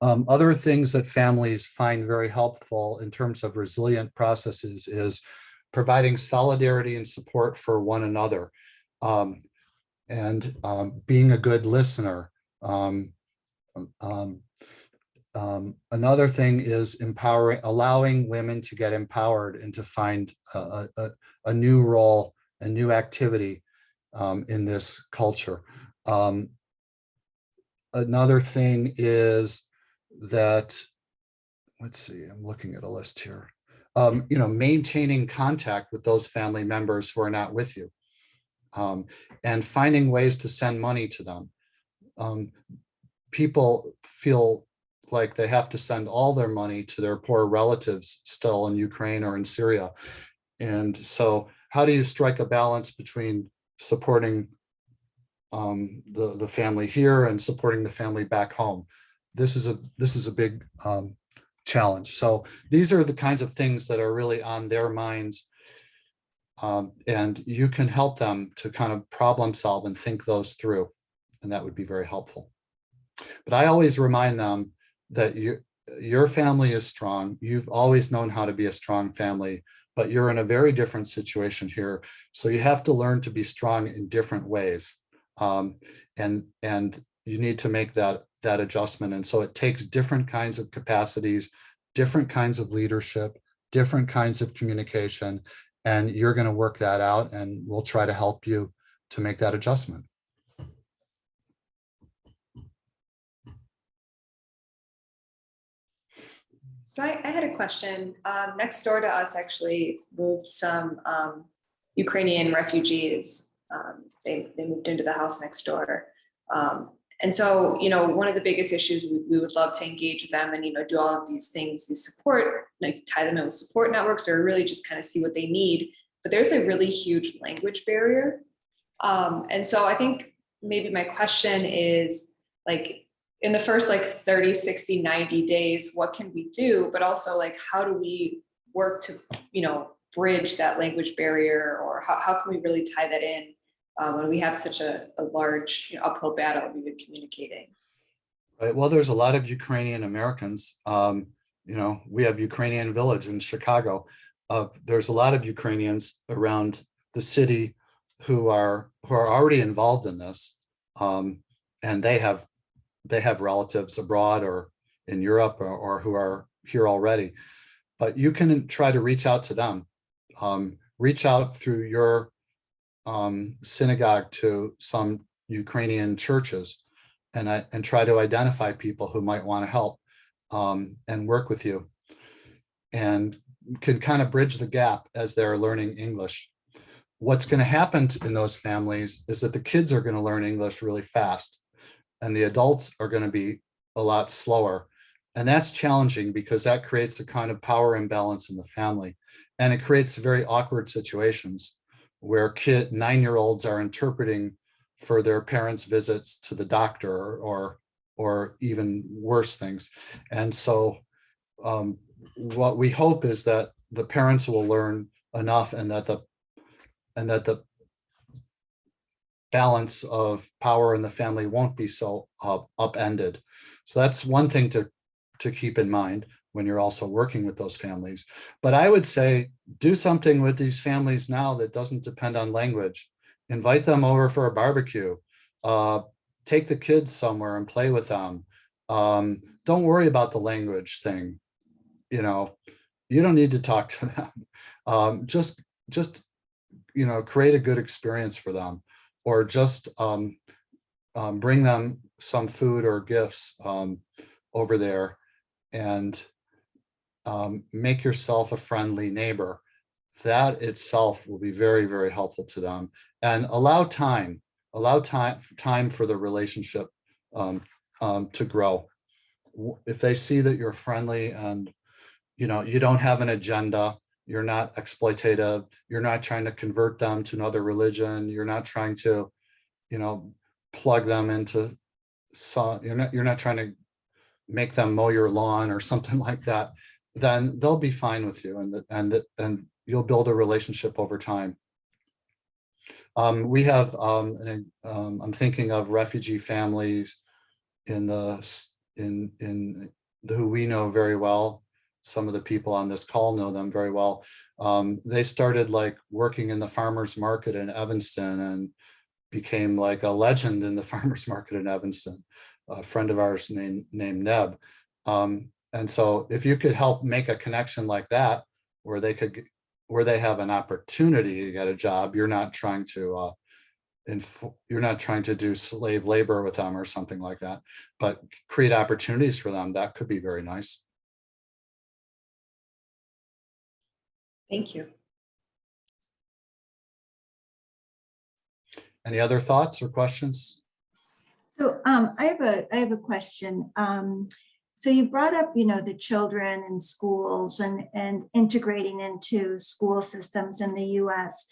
Other things that families find very helpful in terms of resilient processes is providing solidarity and support for one another, and being a good listener. Another thing is allowing women to get empowered and to find a new role, a new activity in this culture. Another thing is that, let's see, I'm looking at a list here. Maintaining contact with those family members who are not with you, and finding ways to send money to them. People feel like they have to send all their money to their poor relatives still in Ukraine or in Syria. And so how do you strike a balance between supporting the family here and supporting the family back home? This is a big challenge. So these are the kinds of things that are really on their minds, and you can help them to kind of problem solve and think those through, and that would be very helpful. But I always remind them that your family is strong. You've always known how to be a strong family, but you're in a very different situation here. So you have to learn to be strong in different ways. And you need to make that adjustment. And so it takes different kinds of capacities, different kinds of leadership, different kinds of communication, and you're going to work that out, and we'll try to help you to make that adjustment. So I had a question. Next door to us actually moved some Ukrainian refugees. They moved into the house next door. And so, one of the biggest issues, we would love to engage with them and, do all of these things, these support, like tie them in with support networks, or really just kind of see what they need. But there's a really huge language barrier. And so I think maybe my question is, like, in the first 30, 60, 90 days, what can we do? But also, how do we work to, bridge that language barrier, or how can we really tie that in when we have such a large uphill battle we've been communicating? Right. Well, there's a lot of Ukrainian Americans. We have Ukrainian Village in Chicago. There's a lot of Ukrainians around the city who are already involved in this, and they have relatives abroad or in Europe or who are here already. But you can try to reach out to them. Reach out through your synagogue to some Ukrainian churches and try to identify people who might want to help and work with you, and can kind of bridge the gap as they're learning English. What's going to happen in those families is that the kids are going to learn English really fast, and the adults are going to be a lot slower. And that's challenging because that creates a kind of power imbalance in the family. And it creates very awkward situations where 9-year-olds are interpreting for their parents' visits to the doctor or even worse things. And so what we hope is that the parents will learn enough, and that the balance of power in the family won't be so upended. So that's one thing to keep in mind when you're also working with those families. But I would say do something with these families now that doesn't depend on language, invite them over for a barbecue. Take the kids somewhere and play with them. Don't worry about the language thing. You know, you don't need to talk to them. Just create a good experience for them, or just bring them some food or gifts over there, and make yourself a friendly neighbor. That itself will be very, very helpful to them. And allow time for the relationship to grow. If they see that you're friendly and you don't have an agenda, you're not exploitative, you're not trying to convert them to another religion, you're not trying to plug them into you're not trying to make them mow your lawn or something like that, then they'll be fine with you, and you'll build a relationship over time. We have I'm thinking of refugee families in who we know very well. Some of the people on this call know them very well. They started like working in the farmers market in Evanston and became like a legend in the farmers market in Evanston. A friend of ours named Neb. And so if you could help make a connection like that, where they have an opportunity to get a job, you're not trying to do slave labor with them or something like that, but create opportunities for them, that could be very nice. Thank you. Any other thoughts or questions? So I have a question. So you brought up, the children in schools and integrating into school systems in the US.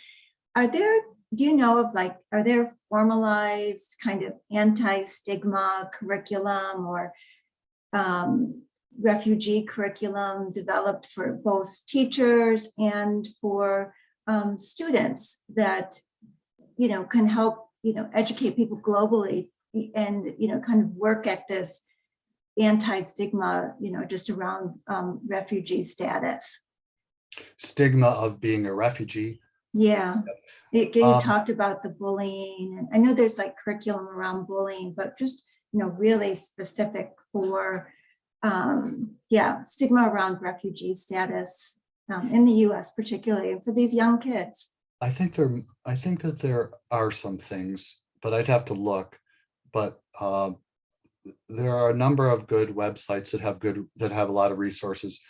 Do you know of are there formalized kind of anti-stigma curriculum or refugee curriculum developed for both teachers and for students that, can help, educate people globally and, kind of work at this anti-stigma, just around refugee status? Stigma of being a refugee. Yeah, you talked about the bullying, and I know there's like curriculum around bullying, but just, really specific for, stigma around refugee status in the US, particularly for these young kids. I think that there are some things, but I'd have to look. But there are a number of good websites that have a lot of resources.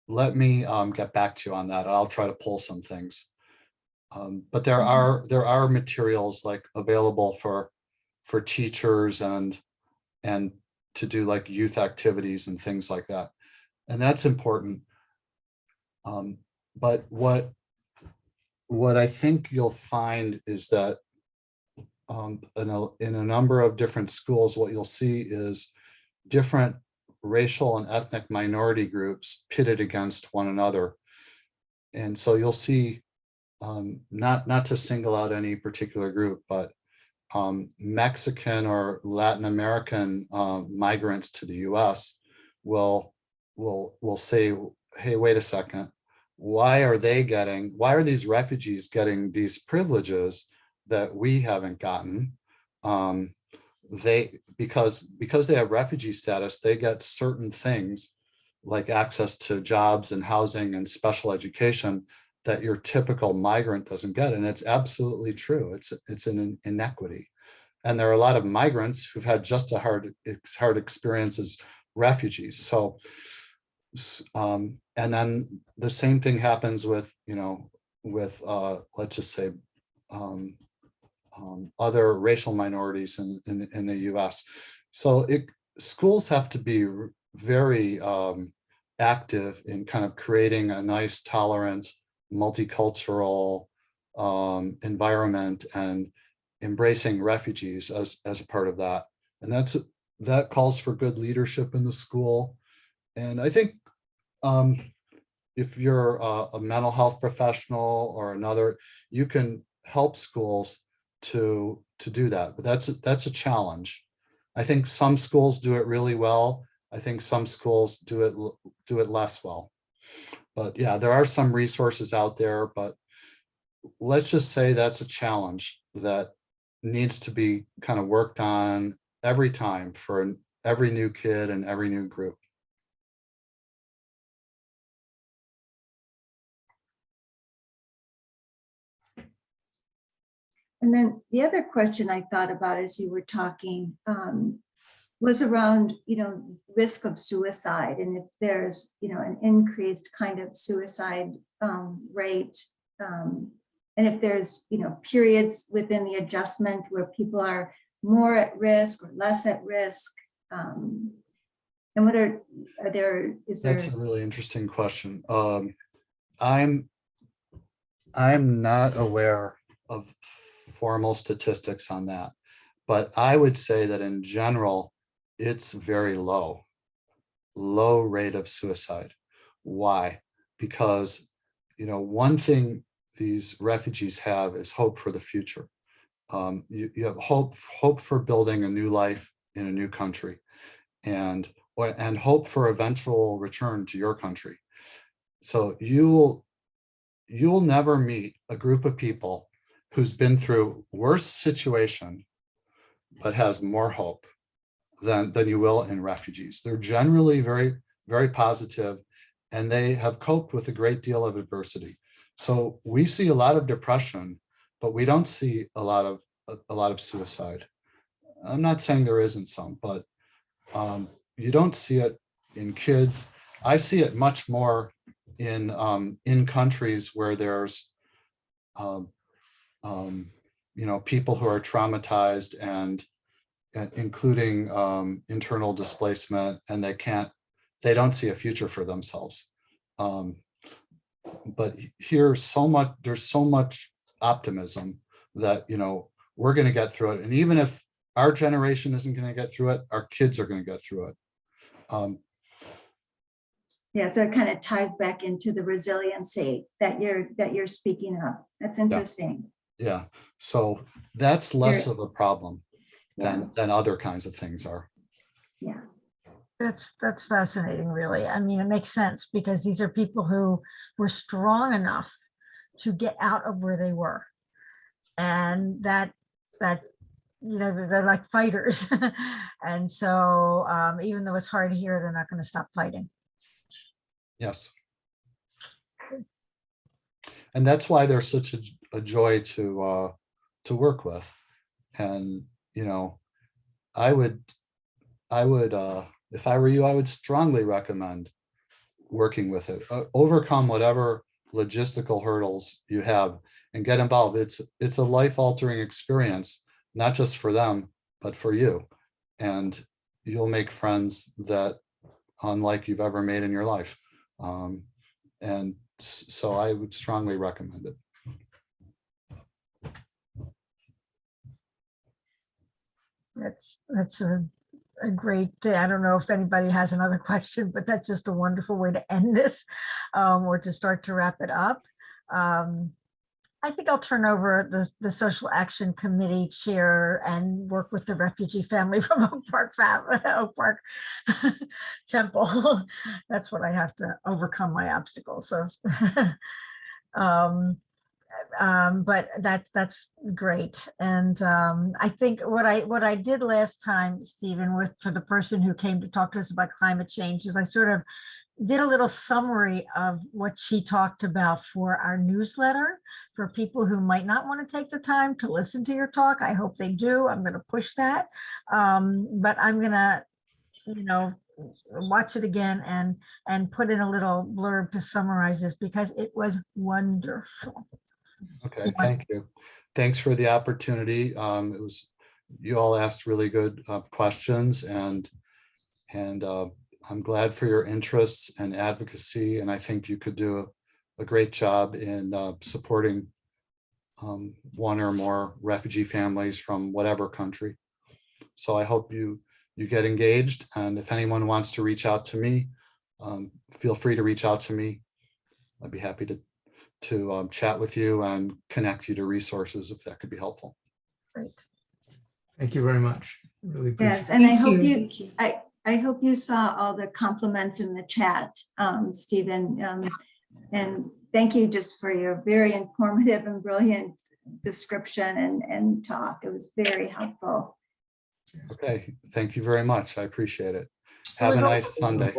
Let me get back to you on that. I'll try to pull some things. But there are materials like available for teachers and to do like youth activities and things like that, and that's important. But what I think you'll find is that in a number of different schools, what you'll see is different racial and ethnic minority groups pitted against one another. And so you'll see, not to single out any particular group, but Mexican or Latin American migrants to the US will say, hey, wait a second, why are these refugees getting these privileges that we haven't gotten? Because they have refugee status, they get certain things like access to jobs and housing and special education that your typical migrant doesn't get. And it's absolutely true. It's an inequity. And there are a lot of migrants who've had just a hard experience as refugees. So, and then the same thing happens with, let's just say, other racial minorities in the US. So schools have to be very active in kind of creating a nice, tolerant, multicultural environment and embracing refugees as a part of that. And that calls for good leadership in the school. And I think if you're a mental health professional or another, you can help schools to do that, but that's a challenge. I think some schools do it really well. I think some schools do it less well. But yeah, there are some resources out there, but let's just say that's a challenge that needs to be kind of worked on every time for every new kid and every new group. And then the other question I thought about as you were talking was around, risk of suicide, and if there's, an increased kind of suicide rate, and if there's, periods within the adjustment where people are more at risk or less at risk. And what is there? That's a really interesting question. I'm not aware of formal statistics on that, but I would say that in general, it's very low rate of suicide. Why? Because, one thing these refugees have is hope for the future. You have hope for building a new life in a new country, and hope for eventual return to your country. So you will never meet a group of people who's been through worse situation, but has more hope than you will in refugees. They're generally very, very positive, and they have coped with a great deal of adversity. So we see a lot of depression, but we don't see a lot of suicide. I'm not saying there isn't some, but you don't see it in kids. I see it much more in countries where there's people who are traumatized and including internal displacement, and they don't see a future for themselves. But there's so much optimism that, we're going to get through it. And even if our generation isn't going to get through it, our kids are going to get through it. Yeah, so it kind of ties back into the resiliency that you're speaking of. That's interesting. Yeah. So that's less of a problem than other kinds of things are. Yeah. That's fascinating, really. I mean, it makes sense because these are people who were strong enough to get out of where they were. And that they're like fighters. And so even though it's hard here, they're not going to stop fighting. Yes. And that's why they're such a joy to work with. And, I would, if I were you, I would strongly recommend working with it. Overcome whatever logistical hurdles you have and get involved. It's a life-altering experience, not just for them, but for you. And you'll make friends that unlike you've ever made in your life. And so I would strongly recommend it. That's a great thing. I don't know if anybody has another question, but that's just a wonderful way to end this or to start to wrap it up. I think I'll turn over the Social Action Committee chair and work with the refugee family from Oak Park Temple. That's what I have to overcome my obstacles. So, but that's great. And I think what I did last time, Stevan, for the person who came to talk to us about climate change is I sort of did a little summary of what she talked about for our newsletter for people who might not want to take the time to listen to your talk. I hope they do. I'm going to push that. But I'm going to, watch it again and put in a little blurb to summarize this because it was wonderful. Okay, thank you. Thanks for the opportunity. You all asked really good questions, and I'm glad for your interests and advocacy, and I think you could do a great job in supporting one or more refugee families from whatever country. So I hope you get engaged, and if anyone wants to reach out to me, feel free to reach out to me. I'd be happy to chat with you and connect you to resources if that could be helpful. Great. Thank you very much. Really appreciate Yes, and I hope Thank you. I hope you saw all the compliments in the chat, Stevan. And thank you just for your very informative and brilliant description and talk. It was very helpful. Okay, thank you very much. I appreciate it. So Have a we've nice also- Sunday.